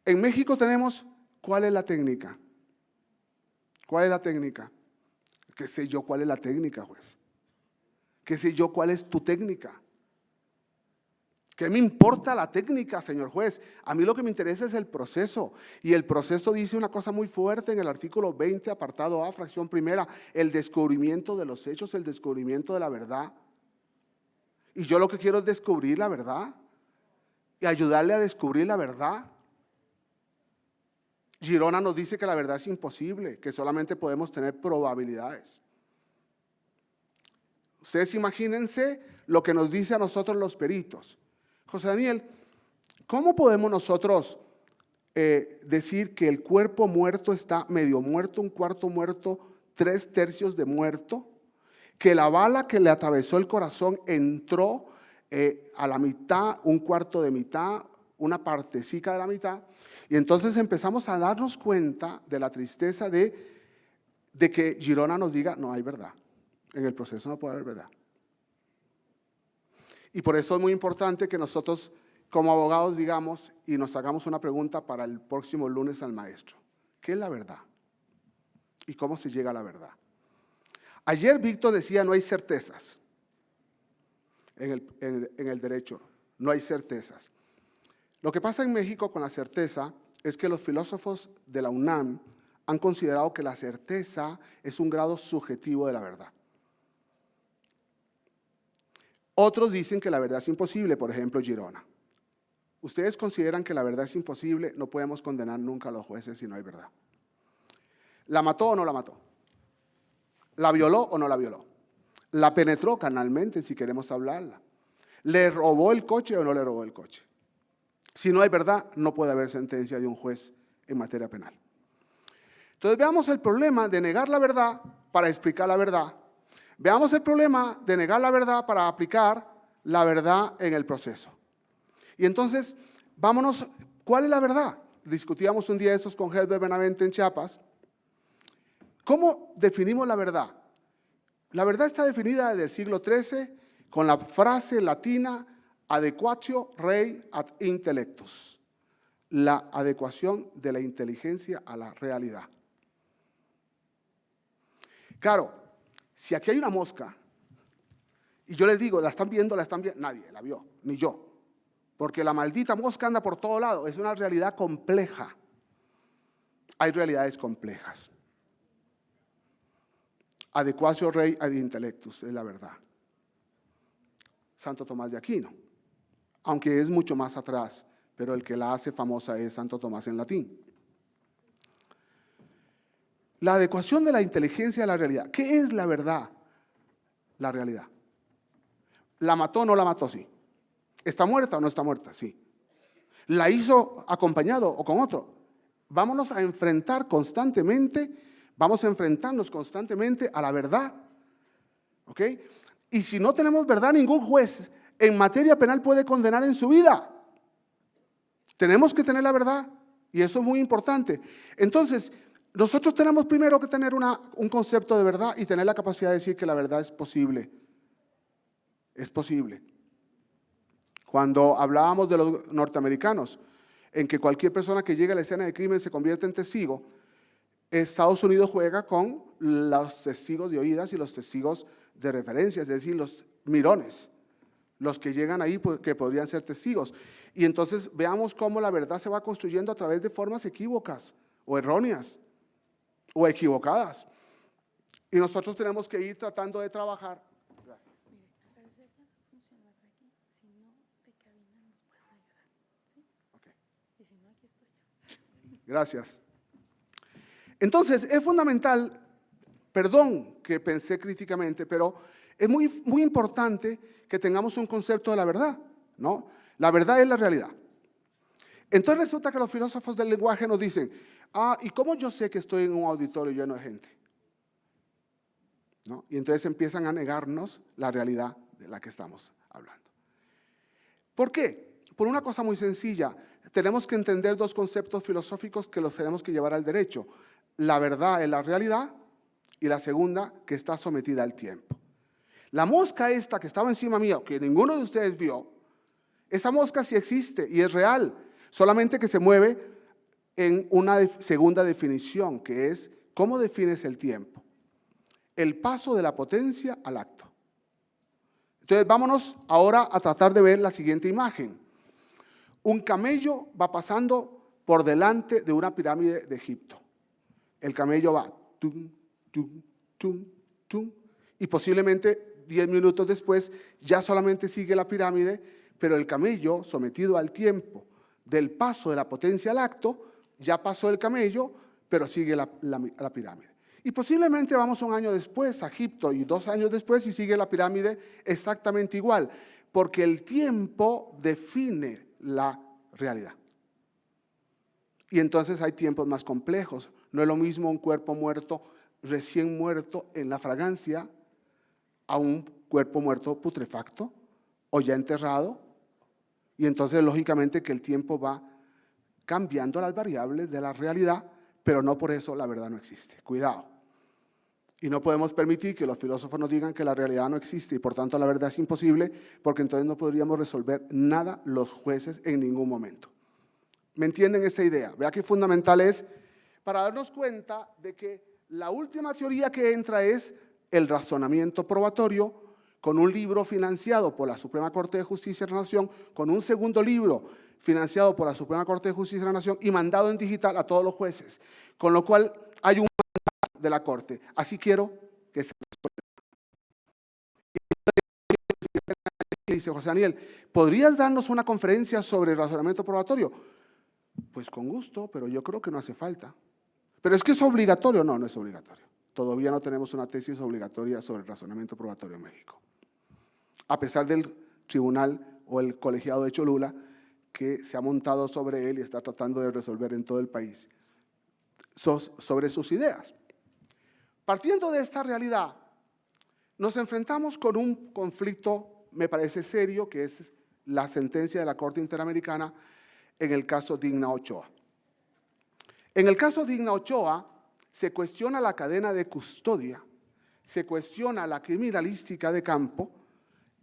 En México tenemos, ¿cuál es la técnica? ¿Cuál es la técnica? ¿Qué sé yo cuál es la técnica, juez? ¿Qué sé yo cuál es tu técnica? ¿Qué me importa la técnica, señor juez? A mí lo que me interesa es el proceso. Y el proceso dice una cosa muy fuerte en el artículo 20, apartado A, fracción primera: el descubrimiento de los hechos, el descubrimiento de la verdad. Y yo lo que quiero es descubrir la verdad y ayudarle a descubrir la verdad. Girona nos dice que la verdad es imposible, que solamente podemos tener probabilidades. Ustedes imagínense lo que nos dice a nosotros los peritos. José Daniel, ¿cómo podemos nosotros decir que el cuerpo muerto está medio muerto, un cuarto muerto, 3/3 de muerto? Que la bala que le atravesó el corazón entró a la mitad, un cuarto de mitad, una partecita de la mitad. Y entonces empezamos a darnos cuenta de la tristeza de que Girona nos diga: no hay verdad, en el proceso no puede haber verdad. Y por eso es muy importante que nosotros como abogados digamos y nos hagamos una pregunta para el próximo lunes al maestro: ¿qué es la verdad? ¿Y cómo se llega a la verdad? Ayer Víctor decía: no hay certezas en el derecho, no hay certezas. Lo que pasa en México con la certeza es que los filósofos de la UNAM han considerado que la certeza es un grado subjetivo de la verdad. Otros dicen que la verdad es imposible, por ejemplo Girona. Ustedes consideran que la verdad es imposible, no podemos condenar nunca a los jueces si no hay verdad. ¿La mató o no la mató? ¿La violó o no la violó? ¿La penetró carnalmente, si queremos hablarla? ¿Le robó el coche o no le robó el coche? Si no hay verdad, no puede haber sentencia de un juez en materia penal. Entonces veamos el problema de negar la verdad para explicar la verdad. Veamos el problema de negar la verdad para aplicar la verdad en el proceso. Y entonces, vámonos, ¿cuál es la verdad? Discutíamos un día estos con Hesbert Benavente en Chiapas. ¿Cómo definimos la verdad? La verdad está definida desde el siglo XIII con la frase latina adequatio rei ad intellectus, la adecuación de la inteligencia a la realidad. Claro, si aquí hay una mosca y yo les digo, ¿la están viendo? Nadie la vio, ni yo. Porque la maldita mosca anda por todo lado, es una realidad compleja. Hay realidades complejas. Adequatio rei ad intellectus es la verdad. Santo Tomás de Aquino, aunque es mucho más atrás, pero el que la hace famosa es Santo Tomás en latín. La adecuación de la inteligencia a la realidad. ¿Qué es la verdad? La realidad. ¿La mató o no la mató? Sí. ¿Está muerta o no está muerta? Sí. ¿La hizo acompañado o con otro? Vámonos a enfrentar constantemente, vamos a enfrentarnos constantemente a la verdad. ¿Ok? Y si no tenemos verdad, ningún juez en materia penal puede condenar en su vida. Tenemos que tener la verdad y eso es muy importante. Entonces, nosotros tenemos primero que tener un concepto de verdad y tener la capacidad de decir que la verdad es posible. Es posible. Cuando hablábamos de los norteamericanos, en que cualquier persona que llegue a la escena de crimen se convierte en testigo, Estados Unidos juega con los testigos de oídas y los testigos de referencia, es decir, los mirones, los que llegan ahí que podrían ser testigos. Y entonces veamos cómo la verdad se va construyendo a través de formas equívocas o erróneas o equivocadas. Y nosotros tenemos que ir tratando de trabajar. Gracias. Okay. Gracias. Entonces, es fundamental, perdón que pensé críticamente, pero es muy importante que tengamos un concepto de la verdad, ¿no? La verdad es la realidad. Entonces resulta que los filósofos del lenguaje nos dicen, ¿y cómo yo sé que estoy en un auditorio lleno de gente? ¿No? Y entonces empiezan a negarnos la realidad de la que estamos hablando. ¿Por qué? Por una cosa muy sencilla, tenemos que entender dos conceptos filosóficos que los tenemos que llevar al derecho. La verdad es la realidad y la segunda que está sometida al tiempo. La mosca esta que estaba encima mío, que ninguno de ustedes vio, esa mosca sí existe y es real, solamente que se mueve en una segunda definición, que es ¿cómo defines el tiempo? El paso de la potencia al acto. Entonces vámonos ahora a tratar de ver la siguiente imagen. Un camello va pasando por delante de una pirámide de Egipto. El camello va tum, tum, tum, tum, y posiblemente 10 minutos después ya solamente sigue la pirámide, pero el camello, sometido al tiempo del paso de la potencia al acto, ya pasó el camello, pero sigue la pirámide. Y posiblemente vamos un año después a Egipto y 2 años después y sigue la pirámide exactamente igual, porque el tiempo define la realidad. Y entonces hay tiempos más complejos. No es lo mismo un cuerpo muerto, recién muerto en la fragancia, a un cuerpo muerto putrefacto o ya enterrado. Y entonces lógicamente que el tiempo va cambiando las variables de la realidad, pero no por eso la verdad no existe. Cuidado. Y no podemos permitir que los filósofos nos digan que la realidad no existe y por tanto la verdad es imposible, porque entonces no podríamos resolver nada los jueces en ningún momento. ¿Me entienden esta idea? Vea qué fundamental es para darnos cuenta de que la última teoría que entra es el razonamiento probatorio, con un libro financiado por la Suprema Corte de Justicia de la Nación, con un segundo libro financiado por la Suprema Corte de Justicia de la Nación y mandado en digital a todos los jueces, con lo cual hay un mandato de la Corte. Así quiero que se dice, José Daniel, ¿podrías darnos una conferencia sobre el razonamiento probatorio? Pues con gusto, pero yo creo que no hace falta. ¿Pero es que es obligatorio? No, no es obligatorio. Todavía no tenemos una tesis obligatoria sobre el razonamiento probatorio en México. A pesar del tribunal o el colegiado de Cholula que se ha montado sobre él y está tratando de resolver en todo el país. sobre sus ideas. Partiendo de esta realidad, nos enfrentamos con un conflicto, me parece serio, que es la sentencia de la Corte Interamericana en el caso Digna Ochoa. En el caso Digna Ochoa se cuestiona la cadena de custodia, se cuestiona la criminalística de campo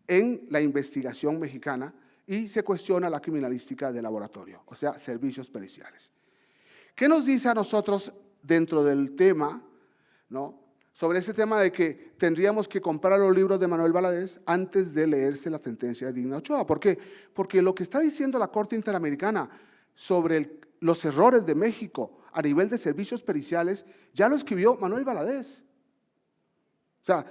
en la investigación mexicana y se cuestiona la criminalística de laboratorio, o sea, servicios periciales. ¿Qué nos dice a nosotros dentro del tema, ¿no?, sobre ese tema de que tendríamos que comprar los libros de Manuel Valadez antes de leerse la sentencia de Digna Ochoa? ¿Por qué? Porque lo que está diciendo la Corte Interamericana sobre los errores de México a nivel de servicios periciales, ya lo escribió Manuel Valadez. O sea,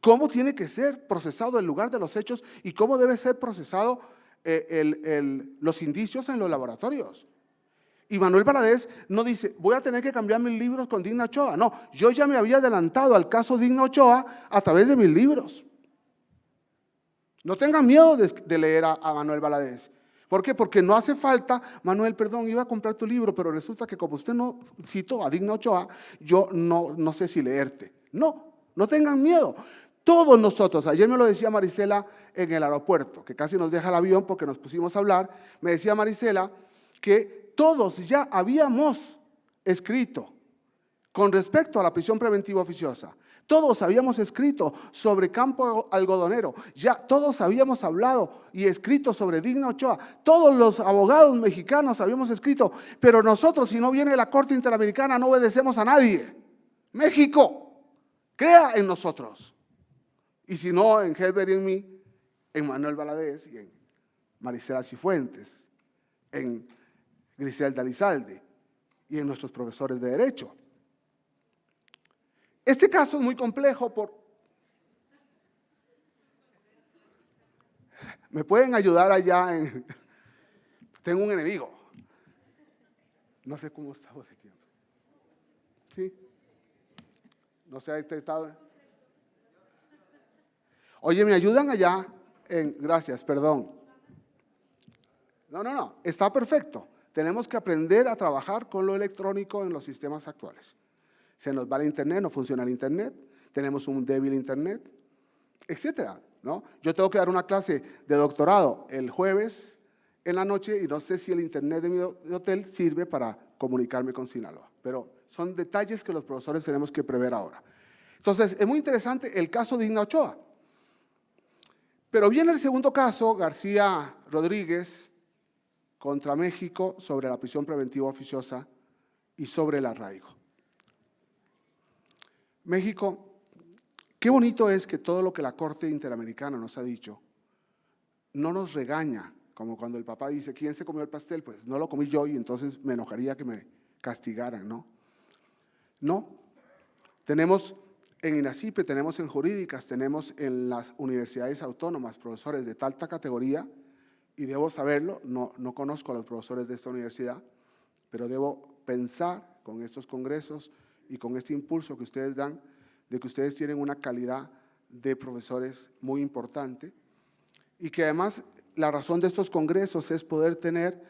cómo tiene que ser procesado el lugar de los hechos y cómo debe ser procesado los indicios en los laboratorios. Y Manuel Valadez no dice, voy a tener que cambiar mis libros con Digna Ochoa. No, yo ya me había adelantado al caso Digna Ochoa a través de mis libros. No tengan miedo de leer a Manuel Valadez. ¿Por qué? Porque no hace falta, Manuel, perdón, iba a comprar tu libro, pero resulta que como usted no citó a Digna Ochoa, yo no sé si leerte. No tengan miedo. Todos nosotros, ayer me lo decía Marisela en el aeropuerto, que casi nos deja el avión porque nos pusimos a hablar, me decía Marisela que todos ya habíamos escrito con respecto a la prisión preventiva oficiosa. Todos habíamos escrito sobre Campo Algodonero, ya todos habíamos hablado y escrito sobre Digna Ochoa, todos los abogados mexicanos habíamos escrito, pero nosotros, si no viene la Corte Interamericana, no obedecemos a nadie. México, crea en nosotros. Y si no, en Herbert y en mí, en Manuel Valadez y en Marisela Cifuentes, en Griselda Lizalde y en nuestros profesores de Derecho. Este caso es muy complejo ¿Me pueden ayudar allá? Tengo un enemigo. No sé cómo estamos de tiempo. ¿Sí? No sé, estado. Oye, ¿me ayudan allá? Gracias, perdón. No, está perfecto. Tenemos que aprender a trabajar con lo electrónico en los sistemas actuales. Se nos va el internet, no funciona el internet, tenemos un débil internet, etcétera, ¿no? Yo tengo que dar una clase de doctorado el jueves en la noche y no sé si el internet de mi hotel sirve para comunicarme con Sinaloa, pero son detalles que los profesores tenemos que prever ahora. Entonces, es muy interesante el caso de Digna Ochoa. Pero viene el segundo caso, García Rodríguez contra México, sobre la prisión preventiva oficiosa y sobre el arraigo. México, qué bonito es que todo lo que la Corte Interamericana nos ha dicho no nos regaña, como cuando el papá dice, ¿quién se comió el pastel? Pues no lo comí yo y entonces me enojaría que me castigaran, ¿no? No, tenemos en INACYPE, tenemos en jurídicas, tenemos en las universidades autónomas profesores de alta categoría, y debo saberlo, no conozco a los profesores de esta universidad, pero debo pensar con estos congresos y con este impulso que ustedes dan, de que ustedes tienen una calidad de profesores muy importante y que además la razón de estos congresos es poder tener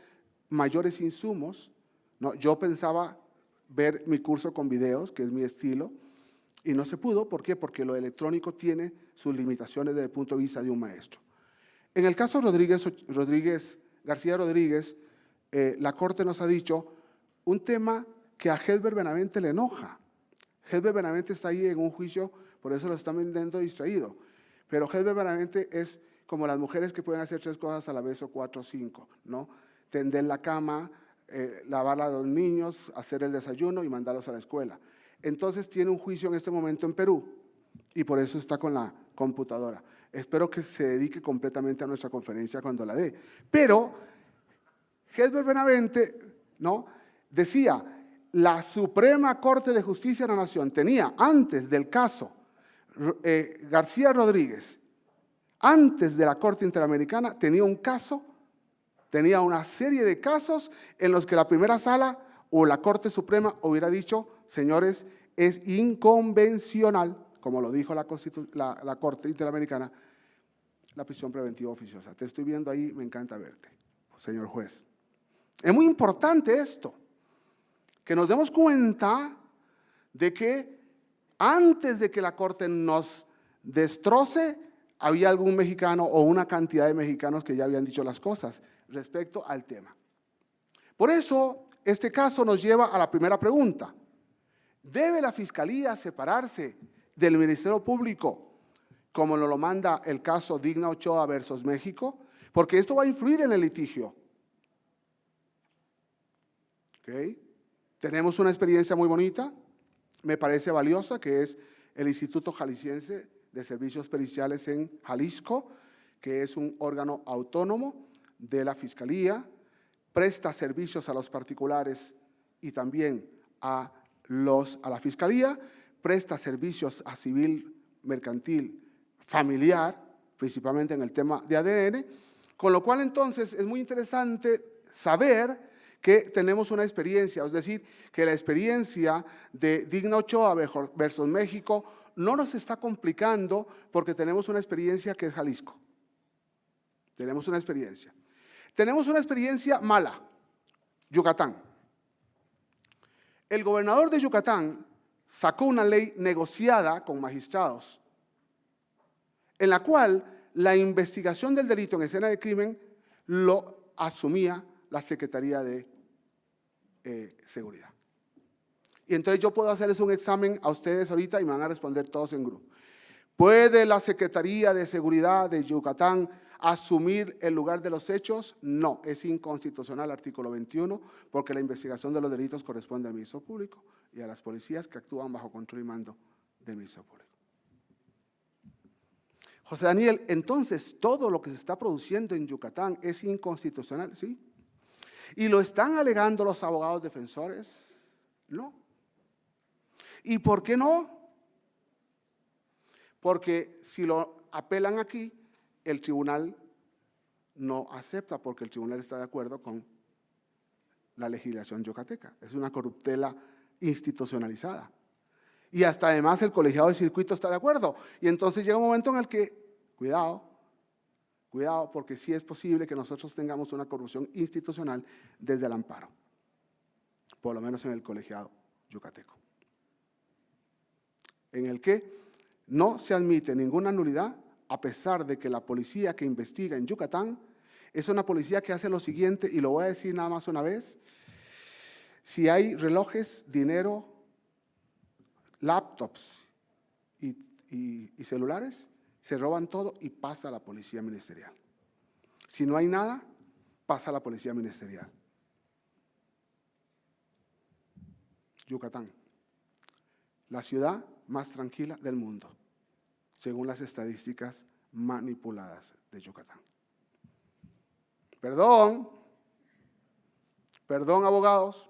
mayores insumos, ¿no? Yo pensaba ver mi curso con videos, que es mi estilo, y no se pudo. ¿Por qué? Porque lo electrónico tiene sus limitaciones desde el punto de vista de un maestro. En el caso García Rodríguez, la Corte nos ha dicho un tema que a Herbert Benavente le enoja. Herbert Benavente está ahí en un juicio, por eso lo están vendiendo distraído. Pero Herbert Benavente es como las mujeres que pueden hacer 3 cosas a la vez o 4 o 5, ¿no? Tender la cama, lavar a los niños, hacer el desayuno y mandarlos a la escuela. Entonces tiene un juicio en este momento en Perú y por eso está con la computadora. Espero que se dedique completamente a nuestra conferencia cuando la dé. Pero Herbert Benavente, ¿no?, decía, la Suprema Corte de Justicia de la Nación tenía antes del caso García Rodríguez, antes de la Corte Interamericana, tenía un caso, tenía una serie de casos en los que la primera sala o la Corte Suprema hubiera dicho, señores, es inconvencional, como lo dijo la Corte Interamericana, la prisión preventiva oficiosa. Te estoy viendo ahí, me encanta verte, señor juez. Es muy importante esto. que nos demos cuenta de que antes de que la Corte nos destroce, había algún mexicano o una cantidad de mexicanos que ya habían dicho las cosas respecto al tema. Por eso, este caso nos lleva a la primera pregunta. ¿Debe la Fiscalía separarse del Ministerio Público, como nos lo manda el caso Digna Ochoa versus México? Porque esto va a influir en el litigio. ¿Okay? Tenemos una experiencia muy bonita, me parece valiosa, que es el Instituto Jalisciense de Servicios Periciales en Jalisco, que es un órgano autónomo de la Fiscalía, presta servicios a los particulares y también a la Fiscalía, presta servicios a civil, mercantil, familiar, principalmente en el tema de ADN, con lo cual entonces es muy interesante saber que tenemos una experiencia, es decir, que la experiencia de Digna Ochoa versus México no nos está complicando porque tenemos una experiencia que es Jalisco. Tenemos una experiencia. Tenemos una experiencia mala, Yucatán. El gobernador de Yucatán sacó una ley negociada con magistrados, en la cual la investigación del delito en escena de crimen lo asumía la Secretaría de Seguridad. Y entonces yo puedo hacerles un examen a ustedes ahorita y me van a responder todos en grupo. ¿Puede la Secretaría de Seguridad de Yucatán asumir el lugar de los hechos? No, es inconstitucional el artículo 21, porque la investigación de los delitos corresponde al Ministerio Público y a las policías que actúan bajo control y mando del Ministerio Público. José Daniel, entonces todo lo que se está produciendo en Yucatán es inconstitucional, ¿sí? ¿Y lo están alegando los abogados defensores? No. ¿Y por qué no? Porque si lo apelan aquí, el tribunal no acepta, porque el tribunal está de acuerdo con la legislación yucateca. Es una corruptela institucionalizada. Y hasta además el colegiado de circuito está de acuerdo. Y entonces llega un momento en el que, cuidado, porque sí es posible que nosotros tengamos una corrupción institucional desde el amparo, por lo menos en el colegiado yucateco, en el que no se admite ninguna nulidad, a pesar de que la policía que investiga en Yucatán es una policía que hace lo siguiente, y lo voy a decir nada más una vez: si hay relojes, dinero, laptops y celulares, se roban todo y pasa a la policía ministerial. Si no hay nada, pasa a la policía ministerial. Yucatán, la ciudad más tranquila del mundo, según las estadísticas manipuladas de Yucatán. Perdón, abogados.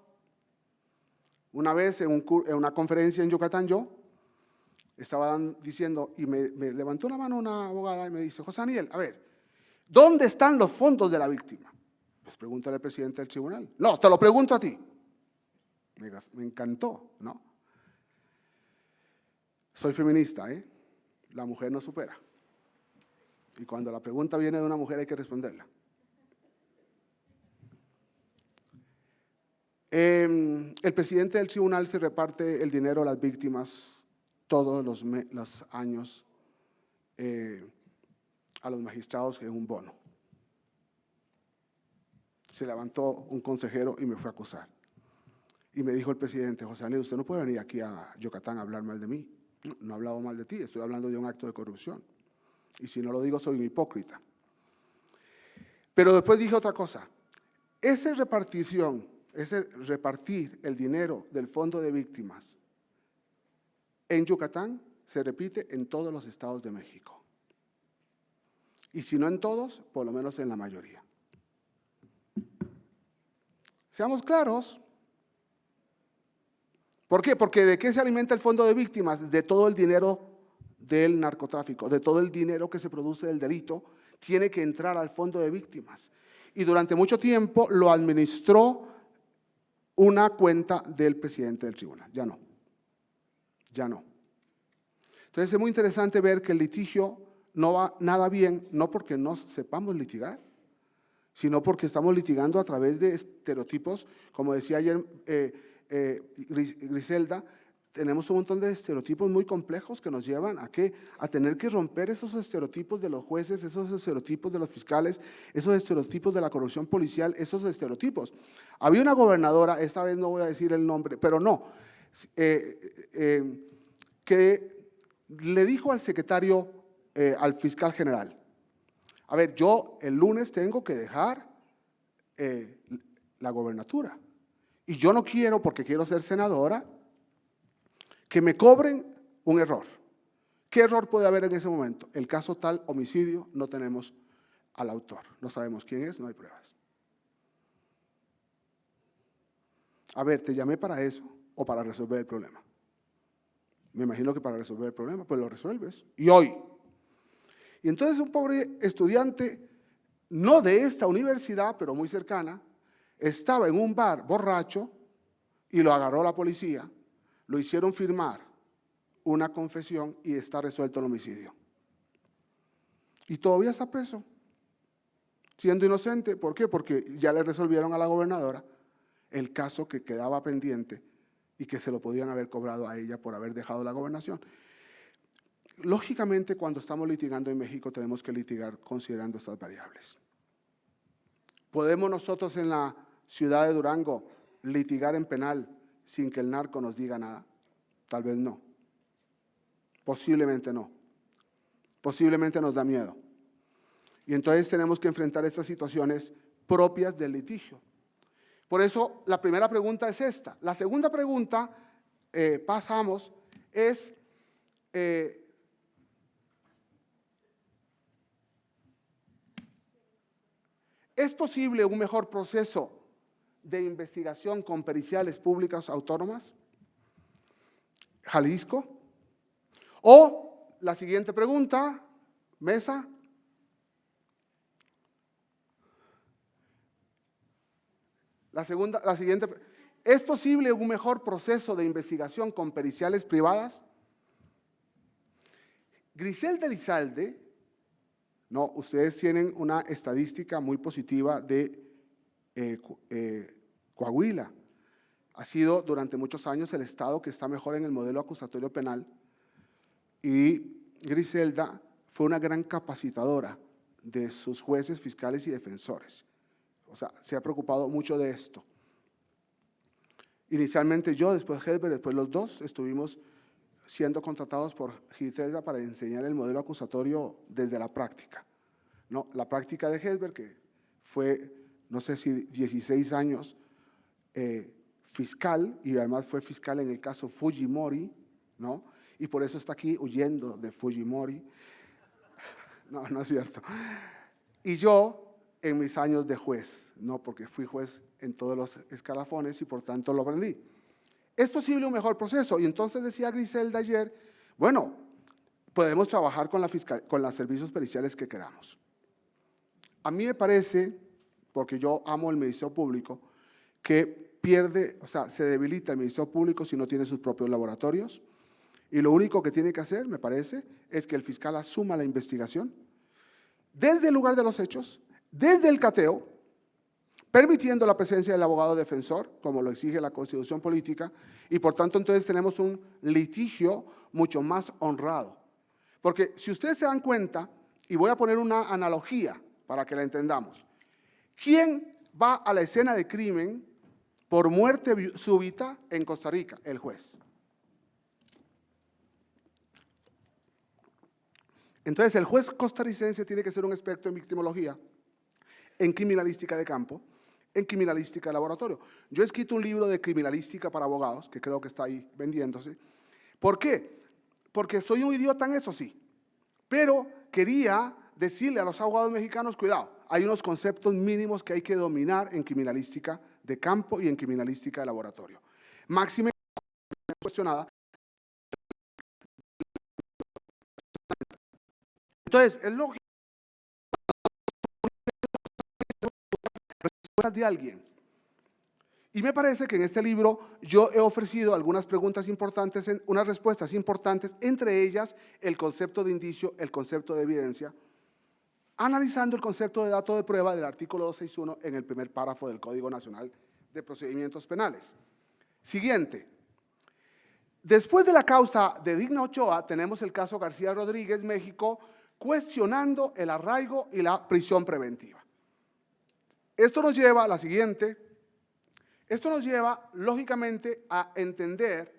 Una vez en una conferencia en Yucatán yo estaba diciendo, y me levantó la mano una abogada y me dice: José Daniel, a ver, ¿dónde están los fondos de la víctima? Pues pregúntale al presidente del tribunal. No, te lo pregunto a ti. Me encantó, ¿no? Soy feminista, ¿eh? La mujer no supera. Y cuando la pregunta viene de una mujer hay que responderla. El presidente del tribunal se reparte el dinero a las víctimas todos los años a los magistrados en un bono. Se levantó un consejero y me fue a acusar. Y me dijo el presidente: José Daniel, usted no puede venir aquí a Yucatán a hablar mal de mí. No he hablado mal de ti, estoy hablando de un acto de corrupción. Y si no lo digo, soy un hipócrita. Pero después dije otra cosa: ese repartir el dinero del fondo de víctimas en Yucatán se repite en todos los estados de México. Y si no en todos, por lo menos en la mayoría. Seamos claros. ¿Por qué? Porque ¿de qué se alimenta el fondo de víctimas? De todo el dinero del narcotráfico, de todo el dinero que se produce del delito, tiene que entrar al fondo de víctimas. Y durante mucho tiempo lo administró una cuenta del presidente del tribunal. Ya no. Entonces es muy interesante ver que el litigio no va nada bien, no porque no sepamos litigar, sino porque estamos litigando a través de estereotipos, como decía ayer Griselda, tenemos un montón de estereotipos muy complejos que nos llevan ¿a qué? A tener que romper esos estereotipos de los jueces, esos estereotipos de los fiscales, esos estereotipos de la corrupción policial, esos estereotipos. Había una gobernadora, esta vez no voy a decir el nombre, pero no, que le dijo al secretario, al fiscal general, a ver, yo el lunes tengo que dejar la gobernatura y yo no quiero, porque quiero ser senadora, que me cobren un error. ¿Qué error puede haber en ese momento? El caso tal homicidio, no tenemos al autor, no sabemos quién es, no hay pruebas. A ver, ¿te llamé para eso o para resolver el problema? Me imagino que para resolver el problema, pues lo resuelves. Y hoy. Y entonces un pobre estudiante, no de esta universidad, pero muy cercana, estaba en un bar borracho y lo agarró la policía, lo hicieron firmar una confesión y está resuelto el homicidio. Y todavía está preso, siendo inocente. ¿Por qué? Porque ya le resolvieron a la gobernadora el caso que quedaba pendiente y que se lo podían haber cobrado a ella por haber dejado la gobernación. Lógicamente, cuando estamos litigando en México, tenemos que litigar considerando estas variables. ¿Podemos nosotros en la ciudad de Durango litigar en penal sin que el narco nos diga nada? Tal vez no. Posiblemente no. Posiblemente nos da miedo. Y entonces tenemos que enfrentar estas situaciones propias del litigio. Por eso la primera pregunta es esta. La segunda pregunta, pasamos, es ¿es posible un mejor proceso de investigación con periciales públicas autónomas? ¿Jalisco? O la siguiente pregunta, mesa. La siguiente, ¿es posible un mejor proceso de investigación con periciales privadas? Griselda Elizalde, no, ustedes tienen una estadística muy positiva de Coahuila. Ha sido durante muchos años el estado que está mejor en el modelo acusatorio penal y Griselda fue una gran capacitadora de sus jueces, fiscales y defensores. O sea, se ha preocupado mucho de esto. Inicialmente yo, después Hedberg, después los dos estuvimos siendo contratados por Griselda para enseñar el modelo acusatorio desde la práctica. No, la práctica de Hedberg, que fue, no sé si 16 años fiscal, y además fue fiscal en el caso Fujimori, ¿no? Y por eso está aquí huyendo de Fujimori. No, no es cierto. Y yo, en mis años de juez, no, porque fui juez en todos los escalafones y por tanto lo aprendí. ¿Es posible un mejor proceso? Y entonces decía Griselda ayer, bueno, podemos trabajar con los servicios periciales que queramos. A mí me parece, porque yo amo el Ministerio Público, que pierde, o sea, se debilita el Ministerio Público si no tiene sus propios laboratorios. Y lo único que tiene que hacer, me parece, es que el fiscal asuma la investigación desde el lugar de los hechos, desde el cateo, permitiendo la presencia del abogado defensor, como lo exige la Constitución política, y por tanto entonces tenemos un litigio mucho más honrado. Porque si ustedes se dan cuenta, y voy a poner una analogía para que la entendamos, ¿quién va a la escena de crimen por muerte súbita en Costa Rica? El juez. Entonces el juez costarricense tiene que ser un experto en victimología, en criminalística de campo, en criminalística de laboratorio. Yo he escrito un libro de criminalística para abogados, que creo que está ahí vendiéndose. ¿Por qué? Porque soy un idiota en eso, sí, pero quería decirle a los abogados mexicanos, cuidado, hay unos conceptos mínimos que hay que dominar en criminalística de campo y en criminalística de laboratorio. Máxime cuestionada. Entonces, es lógico de alguien. Y me parece que en este libro yo he ofrecido algunas preguntas importantes, unas respuestas importantes, entre ellas el concepto de indicio, el concepto de evidencia, analizando el concepto de dato de prueba del artículo 261 en el primer párrafo del Código Nacional de Procedimientos Penales. Siguiente. Después de la causa de Digna Ochoa, tenemos el caso García Rodríguez, México, cuestionando el arraigo y la prisión preventiva. Esto nos lleva a la siguiente. Esto nos lleva, lógicamente, a entender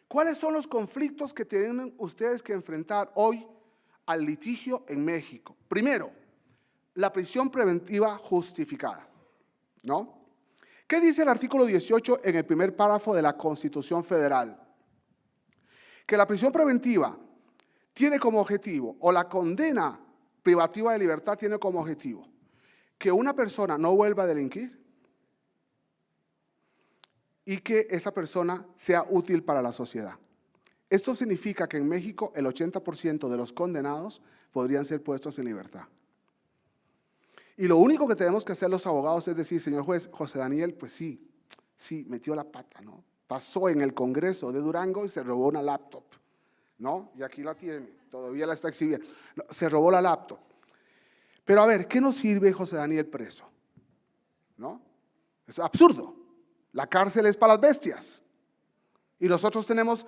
cuáles son los conflictos que tienen ustedes que enfrentar hoy al litigio en México. Primero, la prisión preventiva justificada, ¿no? ¿Qué dice el artículo 18 en el primer párrafo de la Constitución Federal? Que la prisión preventiva tiene como objetivo, o la condena privativa de libertad tiene como objetivo, que una persona no vuelva a delinquir y que esa persona sea útil para la sociedad. Esto significa que en México el 80% de los condenados podrían ser puestos en libertad. Y lo único que tenemos que hacer los abogados es decir, señor juez, José Daniel, pues sí, metió la pata, ¿no? Pasó en el Congreso de Durango y se robó una laptop, ¿no? Y aquí la tiene, todavía la está exhibiendo. No, se robó la laptop. Pero a ver, ¿qué nos sirve José Daniel preso? ¿No? Es absurdo. La cárcel es para las bestias. Y nosotros tenemos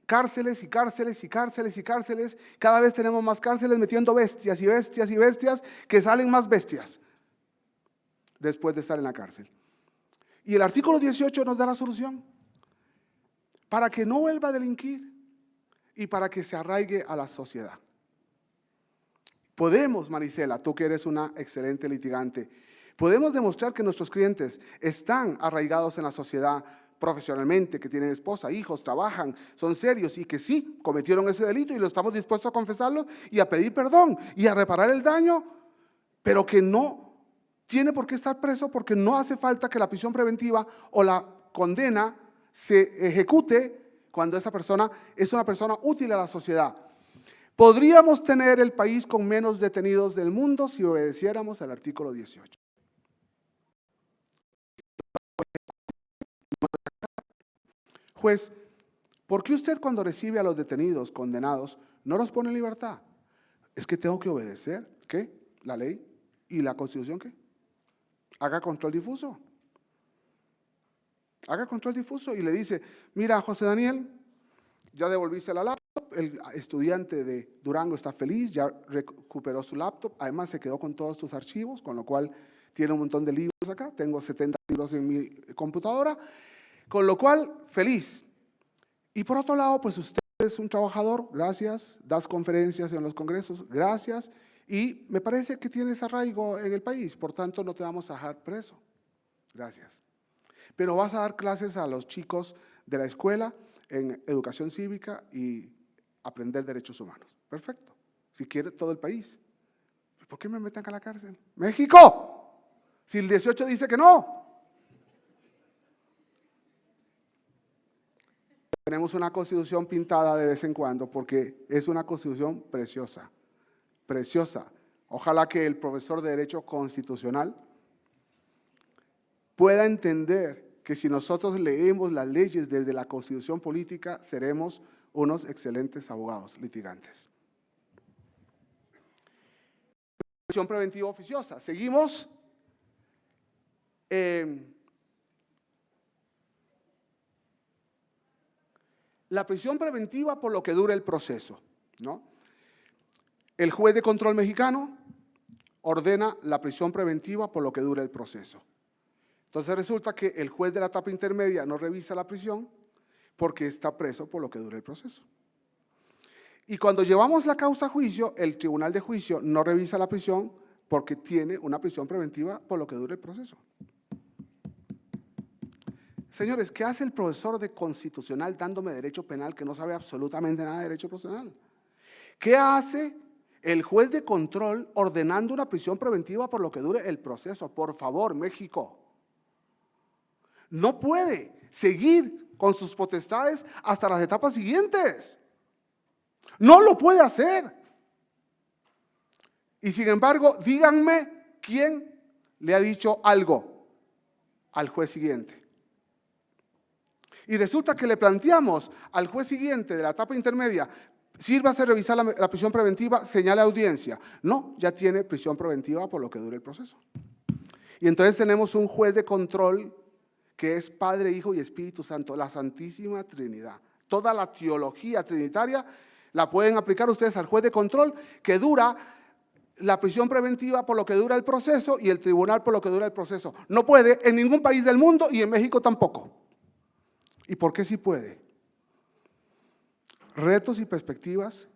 cárceles y cárceles y cárceles y cárceles. Cada vez tenemos más cárceles metiendo bestias y bestias y bestias que salen más bestias después de estar en la cárcel. Y el artículo 18 nos da la solución para que no vuelva a delinquir y para que se arraigue a la sociedad. Podemos, Marisela, tú que eres una excelente litigante, podemos demostrar que nuestros clientes están arraigados en la sociedad profesionalmente, que tienen esposa, hijos, trabajan, son serios y que sí, cometieron ese delito y lo estamos dispuestos a confesarlo y a pedir perdón y a reparar el daño, pero que no tiene por qué estar preso porque no hace falta que la prisión preventiva o la condena se ejecute cuando esa persona es una persona útil a la sociedad. Podríamos tener el país con menos detenidos del mundo si obedeciéramos al artículo 18. Juez, ¿por qué usted cuando recibe a los detenidos, condenados, no los pone en libertad? Es que tengo que obedecer, ¿qué? La ley y la Constitución, ¿qué? Haga control difuso. Haga control difuso y le dice, mira, José Daniel, ya devolviste la laptop, el estudiante de Durango está feliz, ya recuperó su laptop, además se quedó con todos tus archivos, con lo cual tiene un montón de libros acá, tengo 70 libros en mi computadora, con lo cual, feliz. Y por otro lado, pues usted es un trabajador, gracias, das conferencias en los congresos, gracias, y me parece que tienes arraigo en el país, por tanto no te vamos a dejar preso, gracias. Pero vas a dar clases a los chicos de la escuela en educación cívica y aprender derechos humanos. Perfecto. Si quiere todo el país. ¿Por qué me meten a la cárcel? ¡México! Si el 18 dice que no. Tenemos una constitución pintada de vez en cuando porque es una constitución preciosa. Preciosa. Ojalá que el profesor de Derecho Constitucional pueda entender que si nosotros leemos las leyes desde la Constitución política, seremos unos excelentes abogados litigantes. Prisión preventiva oficiosa. Seguimos. La prisión preventiva por lo que dure el proceso, ¿no? El juez de control mexicano ordena la prisión preventiva por lo que dure el proceso. Entonces resulta que el juez de la etapa intermedia no revisa la prisión porque está preso por lo que dure el proceso. Y cuando llevamos la causa a juicio, el tribunal de juicio no revisa la prisión porque tiene una prisión preventiva por lo que dure el proceso. Señores, ¿qué hace el profesor de constitucional dándome derecho penal que no sabe absolutamente nada de derecho procesal? ¿Qué hace el juez de control ordenando una prisión preventiva por lo que dure el proceso? Por favor, México. No puede seguir con sus potestades hasta las etapas siguientes. No lo puede hacer. Y sin embargo, díganme quién le ha dicho algo al juez siguiente. Y resulta que le planteamos al juez siguiente de la etapa intermedia, sírvase a revisar la prisión preventiva, señale audiencia. No, ya tiene prisión preventiva por lo que dure el proceso. Y entonces tenemos un juez de control que es Padre, Hijo y Espíritu Santo, la Santísima Trinidad. Toda la teología trinitaria la pueden aplicar ustedes al juez de control, que dura la prisión preventiva por lo que dura el proceso y el tribunal por lo que dura el proceso. No puede en ningún país del mundo y en México tampoco. ¿Y por qué sí puede? Retos y perspectivas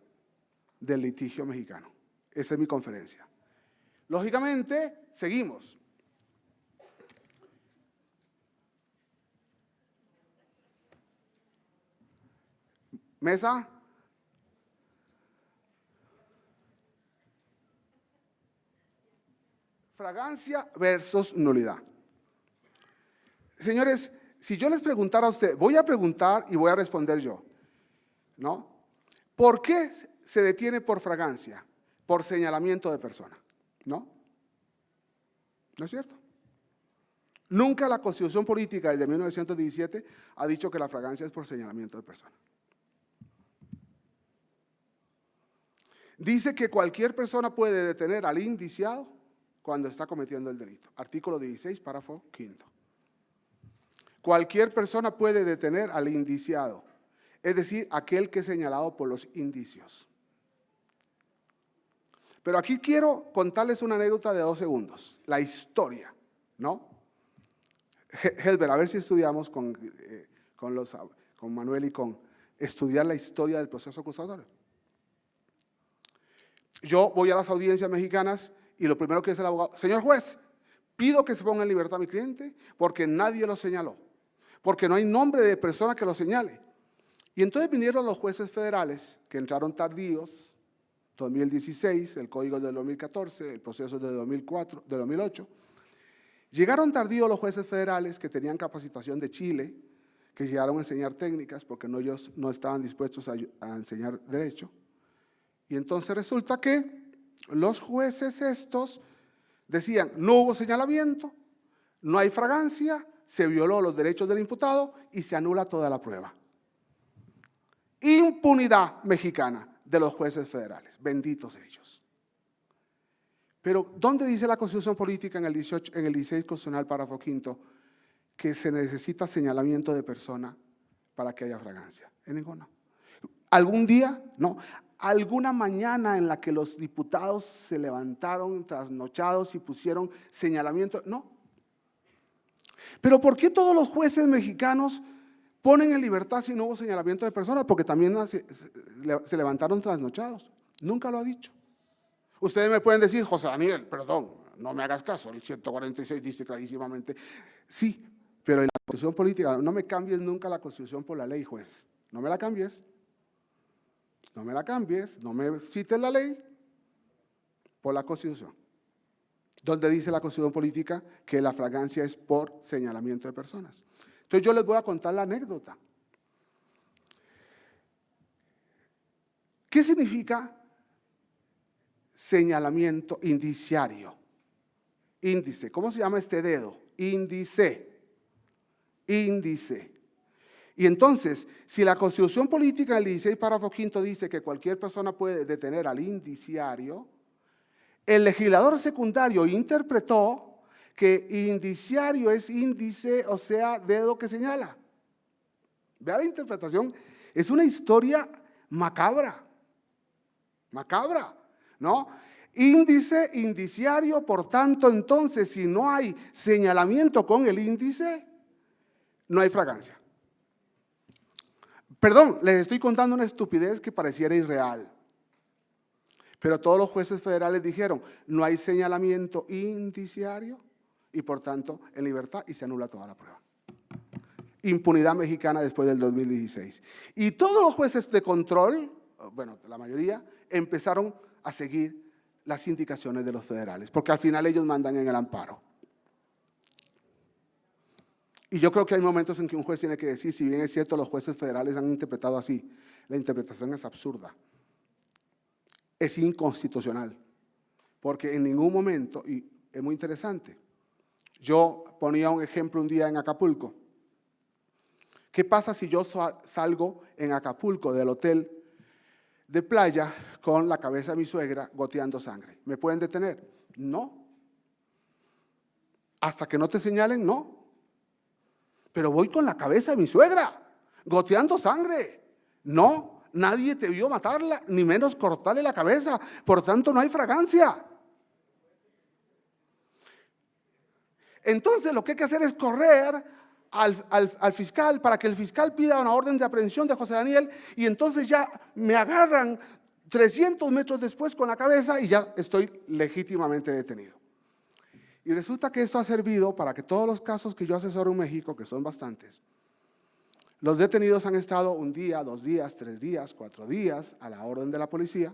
del litigio mexicano. Esa es mi conferencia. Lógicamente, seguimos. Mesa. Fragancia versus nulidad. Señores, si yo les preguntara a usted, voy a preguntar y voy a responder yo, ¿no? ¿Por qué se detiene por fragancia? Por señalamiento de persona, ¿no? ¿No es cierto? Nunca la Constitución Política de 1917 ha dicho que la fragancia es por señalamiento de persona. Dice que cualquier persona puede detener al indiciado cuando está cometiendo el delito. Artículo 16, párrafo 5. Cualquier persona puede detener al indiciado, es decir, aquel que es señalado por los indicios. Pero aquí quiero contarles una anécdota de 2 segundos, la historia, ¿no? Helber, a ver si estudiamos con Manuel y con estudiar la historia del proceso acusatorio. Yo voy a las audiencias mexicanas y lo primero que dice el abogado, señor juez, pido que se ponga en libertad a mi cliente porque nadie lo señaló, porque no hay nombre de persona que lo señale. Y entonces vinieron los jueces federales que entraron tardíos, 2016, el código del 2014, el proceso de 2004, de 2008. Llegaron tardíos los jueces federales que tenían capacitación de Chile, que llegaron a enseñar técnicas porque ellos no estaban dispuestos a enseñar derecho. Y entonces resulta que los jueces estos decían, no hubo señalamiento, no hay fragancia, se violó los derechos del imputado y se anula toda la prueba. Impunidad mexicana de los jueces federales, benditos ellos. Pero, ¿dónde dice la Constitución Política en el 16 Constitucional, párrafo 5, que se necesita señalamiento de persona para que haya fragancia? En ninguno. ¿Algún día? No. ¿Alguna mañana en la que los diputados se levantaron trasnochados y pusieron señalamiento? No. ¿Pero por qué todos los jueces mexicanos ponen en libertad si no hubo señalamiento de personas? Porque también se levantaron trasnochados. Nunca lo ha dicho. Ustedes me pueden decir, José Daniel, perdón, no me hagas caso, el 146 dice clarísimamente. Sí, pero en la Constitución Política, no me cambies nunca la Constitución por la ley, juez. No me la cambies. No me la cambies, no me cites la ley por la Constitución. ¿Dónde dice la Constitución Política que la fragancia es por señalamiento de personas? Entonces yo les voy a contar la anécdota. ¿Qué significa señalamiento indiciario? Índice. ¿Cómo se llama este dedo? Índice. Índice. Y entonces, si la Constitución Política en el 16, párrafo 5 dice que cualquier persona puede detener al indiciario, el legislador secundario interpretó que indiciario es índice, o sea, dedo que señala. Vea la interpretación, es una historia macabra, ¿no? Índice, indiciario, por tanto, entonces, si no hay señalamiento con el índice, no hay fragancia. Perdón, les estoy contando una estupidez que pareciera irreal. Pero todos los jueces federales dijeron, no hay señalamiento indiciario y por tanto en libertad y se anula toda la prueba. Impunidad mexicana después del 2016. Y todos los jueces de control, bueno, la mayoría, empezaron a seguir las indicaciones de los federales, porque al final ellos mandan en el amparo. Y yo creo que hay momentos en que un juez tiene que decir, si bien es cierto, los jueces federales han interpretado así, la interpretación es absurda, es inconstitucional, porque en ningún momento, y es muy interesante, yo ponía un ejemplo un día en Acapulco. ¿Qué pasa si yo salgo en Acapulco del hotel de playa con la cabeza de mi suegra goteando sangre? ¿Me pueden detener? No. Hasta que no te señalen, no. pero voy con la cabeza de mi suegra, goteando sangre. No, nadie te vio matarla, ni menos cortarle la cabeza, por tanto no hay fragancia. Entonces lo que hay que hacer es correr al fiscal para que el fiscal pida una orden de aprehensión de José Daniel, y entonces ya me agarran 300 metros después con la cabeza y ya estoy legítimamente detenido. Y resulta que esto ha servido para que todos los casos que yo asesoro en México, que son bastantes, los detenidos han estado 1 día, 2 días, 3 días, 4 días a la orden de la policía,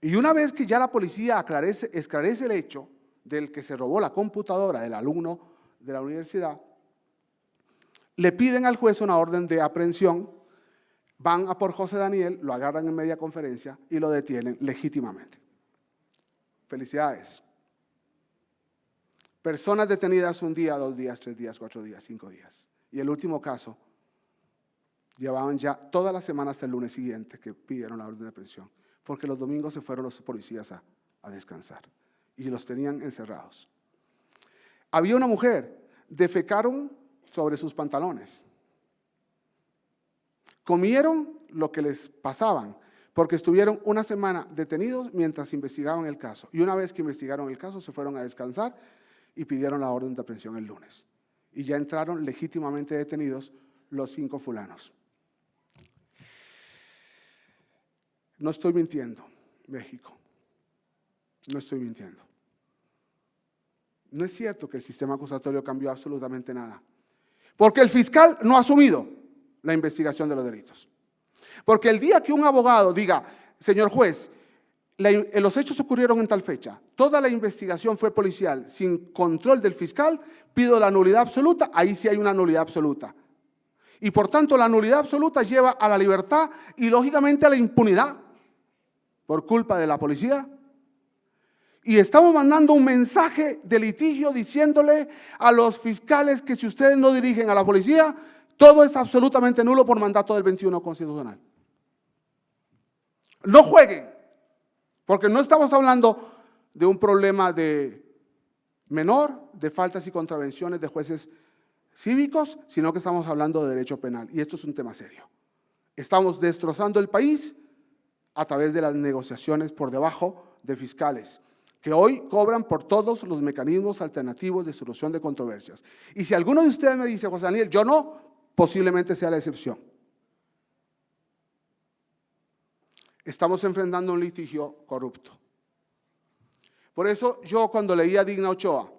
y una vez que ya la policía esclarece el hecho del que se robó la computadora del alumno de la universidad, le piden al juez una orden de aprehensión, van a por José Daniel, lo agarran en media conferencia y lo detienen legítimamente. Felicidades. Personas detenidas 1 día, 2 días, 3 días, 4 días, 5 días. Y el último caso, llevaban ya toda la semana hasta el lunes siguiente que pidieron la orden de aprehensión, porque los domingos se fueron los policías a descansar y los tenían encerrados. Había una mujer, defecaron sobre sus pantalones, comieron lo que les pasaban, porque estuvieron 1 semana detenidos mientras investigaban el caso, y una vez que investigaron el caso se fueron a descansar y pidieron la orden de aprehensión el lunes, y ya entraron legítimamente detenidos los 5 fulanos. No estoy mintiendo, México, no estoy mintiendo. No es cierto que el sistema acusatorio cambió absolutamente nada, porque el fiscal no ha asumido la investigación de los delitos. Porque el día que un abogado diga, señor juez, los hechos ocurrieron en tal fecha, toda la investigación fue policial, sin control del fiscal, pido la nulidad absoluta, ahí sí hay una nulidad absoluta. Y por tanto la nulidad absoluta lleva a la libertad y lógicamente a la impunidad por culpa de la policía. Y estamos mandando un mensaje de litigio diciéndole a los fiscales que si ustedes no dirigen a la policía, todo es absolutamente nulo por mandato del 21 constitucional. No jueguen, porque no estamos hablando de un problema de menor, de faltas y contravenciones de jueces cívicos, sino que estamos hablando de derecho penal, y esto es un tema serio. Estamos destrozando el país a través de las negociaciones por debajo de fiscales, que hoy cobran por todos los mecanismos alternativos de solución de controversias. Y si alguno de ustedes me dice, José Daniel, yo no, posiblemente sea la excepción. Estamos enfrentando un litigio corrupto. Por eso yo cuando leía a Digna Ochoa,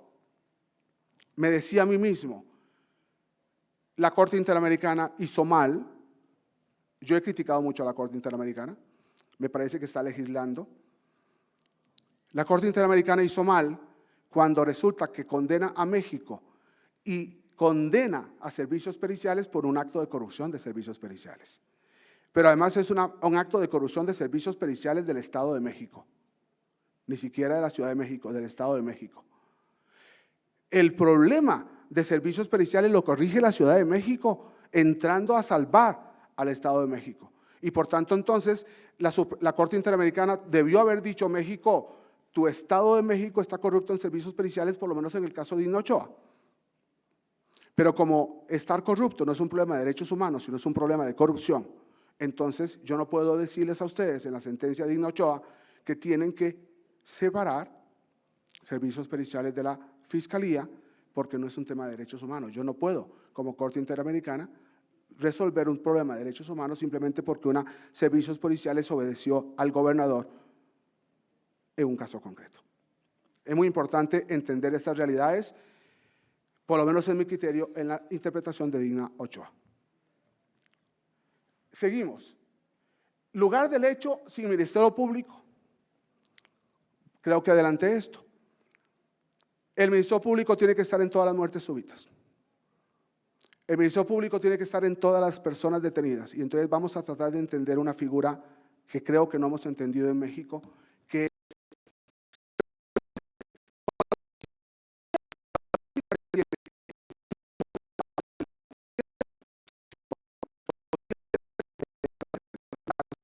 me decía a mí mismo, la Corte Interamericana hizo mal. Yo he criticado mucho a la Corte Interamericana, me parece que está legislando. La Corte Interamericana hizo mal cuando resulta que condena a México y condena a servicios periciales por un acto de corrupción de servicios periciales. Pero además es un acto de corrupción de servicios periciales del Estado de México, ni siquiera de la Ciudad de México, del Estado de México. El problema de servicios periciales lo corrige la Ciudad de México entrando a salvar al Estado de México. Y por tanto entonces la Corte Interamericana debió haber dicho, México, tu Estado de México está corrupto en servicios periciales, por lo menos en el caso de Digna Ochoa. Pero como estar corrupto no es un problema de derechos humanos, sino es un problema de corrupción, entonces yo no puedo decirles a ustedes en la sentencia de Digna Ochoa que tienen que separar servicios periciales de la Fiscalía, porque no es un tema de derechos humanos. Yo no puedo, como Corte Interamericana, resolver un problema de derechos humanos simplemente porque una servicios policiales obedeció al gobernador en un caso concreto. Es muy importante entender estas realidades, por lo menos en mi criterio, en la interpretación de Digna Ochoa. Seguimos. Lugar del hecho sin Ministerio Público. Creo que adelanté esto. El Ministerio Público tiene que estar en todas las muertes súbitas. El Ministerio Público tiene que estar en todas las personas detenidas. Y entonces vamos a tratar de entender una figura que creo que no hemos entendido en México, que es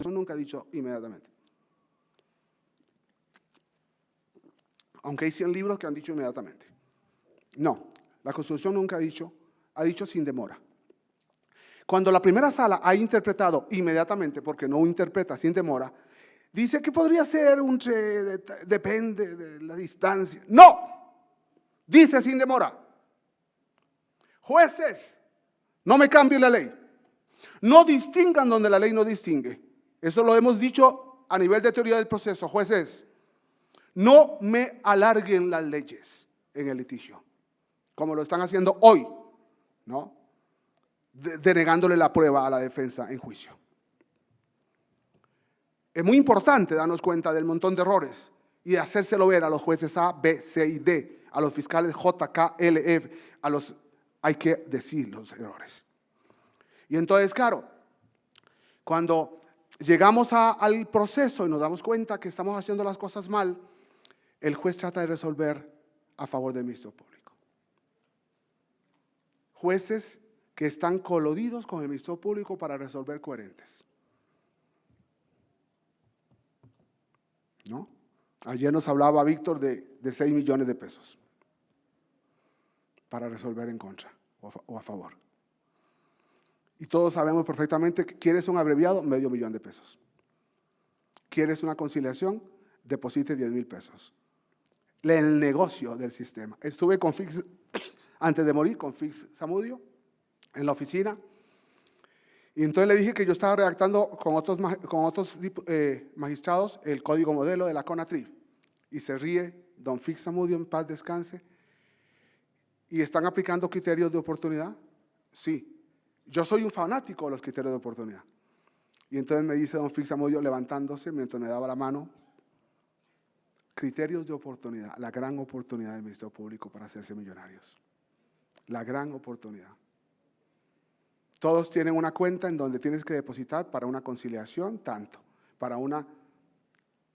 nunca ha dicho inmediatamente. Aunque hay 100 libros que han dicho inmediatamente. No, la Constitución nunca ha dicho ha dicho sin demora. Cuando la primera sala ha interpretado inmediatamente, porque no interpreta sin demora, dice que podría ser depende de la distancia. ¡No! Dice sin demora. Jueces, no me cambien la ley. No distingan donde la ley no distingue. Eso lo hemos dicho a nivel de teoría del proceso. Jueces, no me alarguen las leyes en el litigio, como lo están haciendo hoy, ¿no? Denegándole la prueba a la defensa en juicio. Es muy importante darnos cuenta del montón de errores y hacérselo ver a los jueces A, B, C y D, a los fiscales J, K, L, F, hay que decir los errores. Y entonces, claro, cuando llegamos al proceso y nos damos cuenta que estamos haciendo las cosas mal, el juez trata de resolver a favor del Ministerio Público. Jueces que están coludidos con el Ministerio Público para resolver coherentes. ¿No? Ayer nos hablaba Víctor de 6 millones de pesos para resolver en contra o a favor. Y todos sabemos perfectamente que quieres un abreviado, $500,000 de pesos. Quieres una conciliación, deposite 10,000 pesos. El negocio del sistema. Estuve con Fix, antes de morir, con Fix Zamudio, en la oficina. Y entonces le dije que yo estaba redactando con otros magistrados el código modelo de la CONATRIF. Y se ríe don Fix Zamudio, en paz descanse. ¿Y están aplicando criterios de oportunidad? Sí. Yo soy un fanático de los criterios de oportunidad. Y entonces me dice don Fix Zamudio, levantándose mientras me daba la mano, criterios de oportunidad, la gran oportunidad del Ministerio Público para hacerse millonarios. La gran oportunidad. Todos tienen una cuenta en donde tienes que depositar para una conciliación, tanto, para una…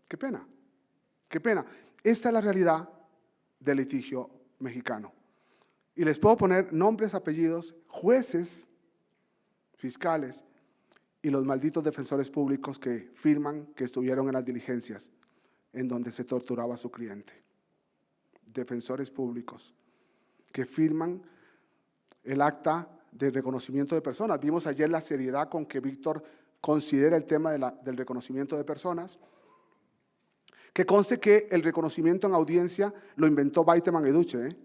¡Qué pena! ¡Qué pena! Esta es la realidad del litigio mexicano. Y les puedo poner nombres, apellidos, jueces, fiscales y los malditos defensores públicos que firman que estuvieron en las diligencias en donde se torturaba a su cliente. Defensores públicos que firman el acta de reconocimiento de personas. Vimos ayer la seriedad con que Víctor considera el tema del reconocimiento de personas. Que conste que el reconocimiento en audiencia lo inventó Baiteman y Duche.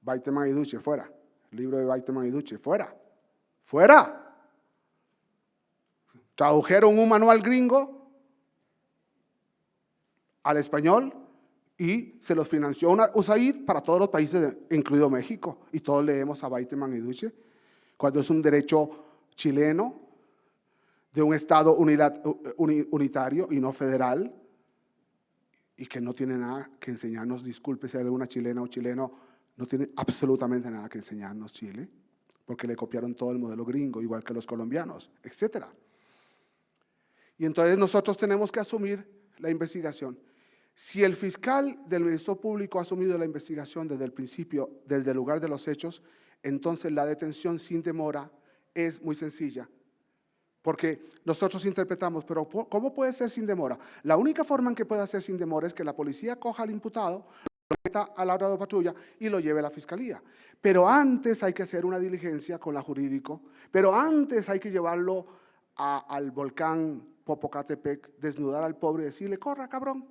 Baiteman y Duche, fuera. El libro de Baiteman y Duche, fuera. ¡Fuera! Tradujeron un manual gringo al español y se los financió una USAID para todos los países, incluido México. Y todos leemos a Baiteman y Duche, cuando es un derecho chileno de un Estado unitario y no federal, y que no tiene nada que enseñarnos, disculpe si hay alguna chilena o chileno, no tiene absolutamente nada que enseñarnos Chile, porque le copiaron todo el modelo gringo, igual que los colombianos, etc. Y entonces nosotros tenemos que asumir la investigación. Si el fiscal del Ministerio Público ha asumido la investigación desde el principio, desde el lugar de los hechos, entonces la detención sin demora es muy sencilla. Porque nosotros interpretamos, pero ¿cómo puede ser sin demora? La única forma en que pueda ser sin demora es que la policía coja al imputado, lo meta al auto de patrulla y lo lleve a la fiscalía. Pero antes hay que hacer una diligencia con la jurídico, pero antes hay que llevarlo al volcán Popocatépetl, desnudar al pobre y decirle, corra, cabrón.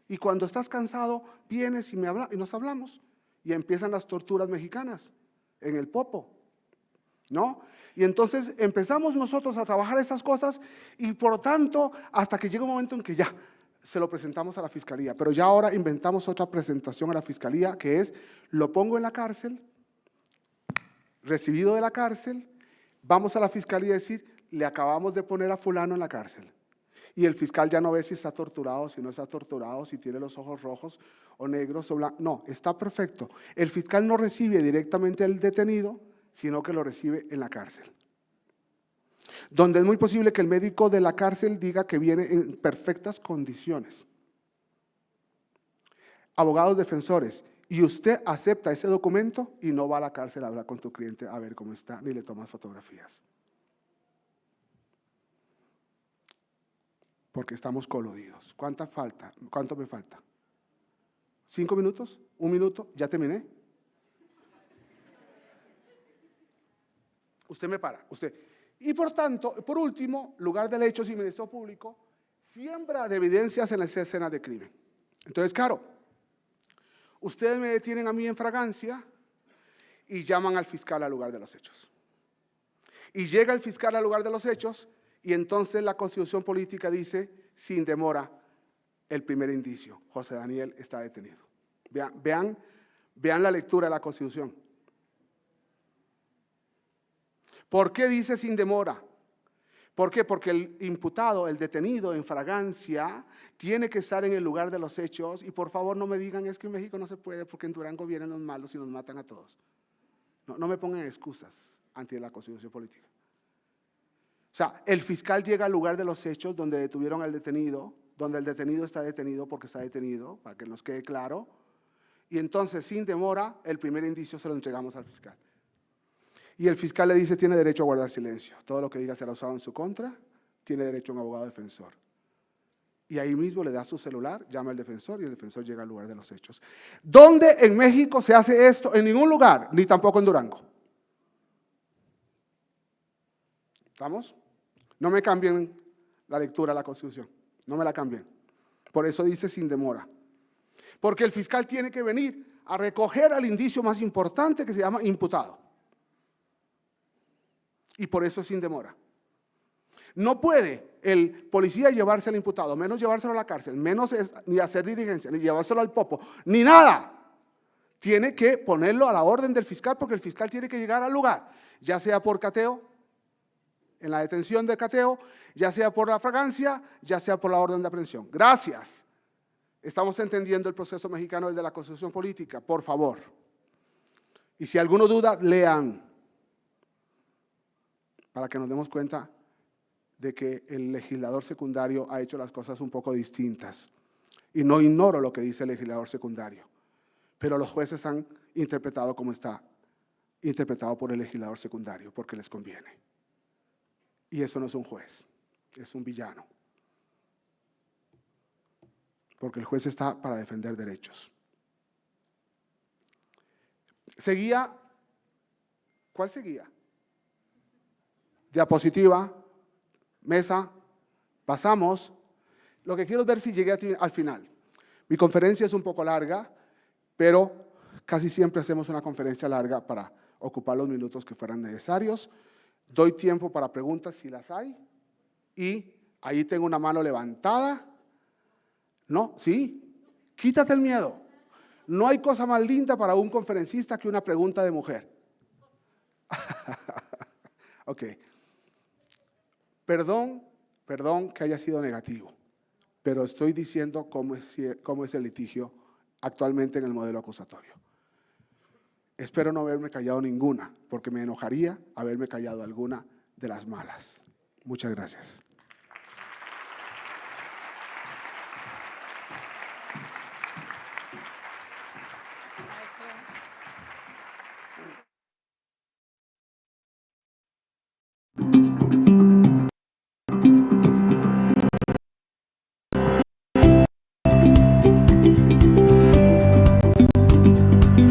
Y cuando estás cansado, vienes y nos hablamos. Y empiezan las torturas mexicanas en el Popo, ¿no? Y entonces empezamos nosotros a trabajar esas cosas y por lo tanto, hasta que llega un momento en que ya se lo presentamos a la fiscalía. Pero ya ahora inventamos otra presentación a la fiscalía que es, lo pongo en la cárcel, recibido de la cárcel, vamos a la fiscalía y decir, le acabamos de poner a fulano en la cárcel. Y el fiscal ya no ve si está torturado, si no está torturado, si tiene los ojos rojos o negros o blancos. No, está perfecto. El fiscal no recibe directamente al detenido, sino que lo recibe en la cárcel. Donde es muy posible que el médico de la cárcel diga que viene en perfectas condiciones. Abogados defensores, y usted acepta ese documento y no va a la cárcel a hablar con tu cliente a ver cómo está, ni le tomas fotografías. Porque estamos coludidos. ¿Cuánto me falta? ¿5 minutos? ¿1 minuto? ¿Ya terminé? usted me para, usted. Y por tanto, por último, lugar de hechos y Ministerio Público, siembra de evidencias en esa escena de crimen. Entonces, claro, ustedes me detienen a mí en fragancia y llaman al fiscal al lugar de los hechos. Y llega el fiscal al lugar de los hechos y entonces la Constitución Política dice, sin demora, el primer indicio, José Daniel está detenido. Vean la lectura de la Constitución. ¿Por qué dice sin demora? ¿Por qué? Porque el imputado, el detenido en fragancia, tiene que estar en el lugar de los hechos. Y por favor no me digan, es que en México no se puede porque en Durango vienen los malos y nos matan a todos. No me pongan excusas ante la Constitución Política. O sea, el fiscal llega al lugar de los hechos donde detuvieron al detenido, donde el detenido está detenido porque está detenido, para que nos quede claro. Y entonces, sin demora, el primer indicio se lo entregamos al fiscal. Y el fiscal le dice, tiene derecho a guardar silencio. Todo lo que diga será usado en su contra, tiene derecho a un abogado defensor. Y ahí mismo le da su celular, llama al defensor y el defensor llega al lugar de los hechos. ¿Dónde en México se hace esto? En ningún lugar, ni tampoco en Durango. ¿Estamos? No me cambien la lectura de la Constitución, no me la cambien. Por eso dice sin demora. Porque el fiscal tiene que venir a recoger al indicio más importante que se llama imputado. Y por eso sin demora. No puede el policía llevarse al imputado, menos llevárselo a la cárcel, menos ni hacer diligencia, ni llevárselo al popo, ni nada. Tiene que ponerlo a la orden del fiscal porque el fiscal tiene que llegar al lugar, ya sea por cateo, en la detención de cateo, ya sea por la fragancia, ya sea por la orden de aprehensión. Gracias. Estamos entendiendo el proceso mexicano desde la Constitución Política, por favor. Y si alguno duda, lean, para que nos demos cuenta de que el legislador secundario ha hecho las cosas un poco distintas. Y no ignoro lo que dice el legislador secundario, pero los jueces han interpretado como está interpretado por el legislador secundario, porque les conviene. Y eso no es un juez, es un villano. Porque el juez está para defender derechos. Seguía, ¿cuál seguía? Diapositiva, mesa, pasamos. Lo que quiero es ver si llegué al final. Mi conferencia es un poco larga, pero casi siempre hacemos una conferencia larga para ocupar los minutos que fueran necesarios. Doy tiempo para preguntas si las hay. Y ahí tengo una mano levantada. ¿No? ¿Sí? Quítate el miedo. No hay cosa más linda para un conferencista que una pregunta de mujer. Ok. Perdón que haya sido negativo, pero estoy diciendo cómo es el litigio actualmente en el modelo acusatorio. Espero no haberme callado ninguna, porque me enojaría haberme callado alguna de las malas. Muchas gracias.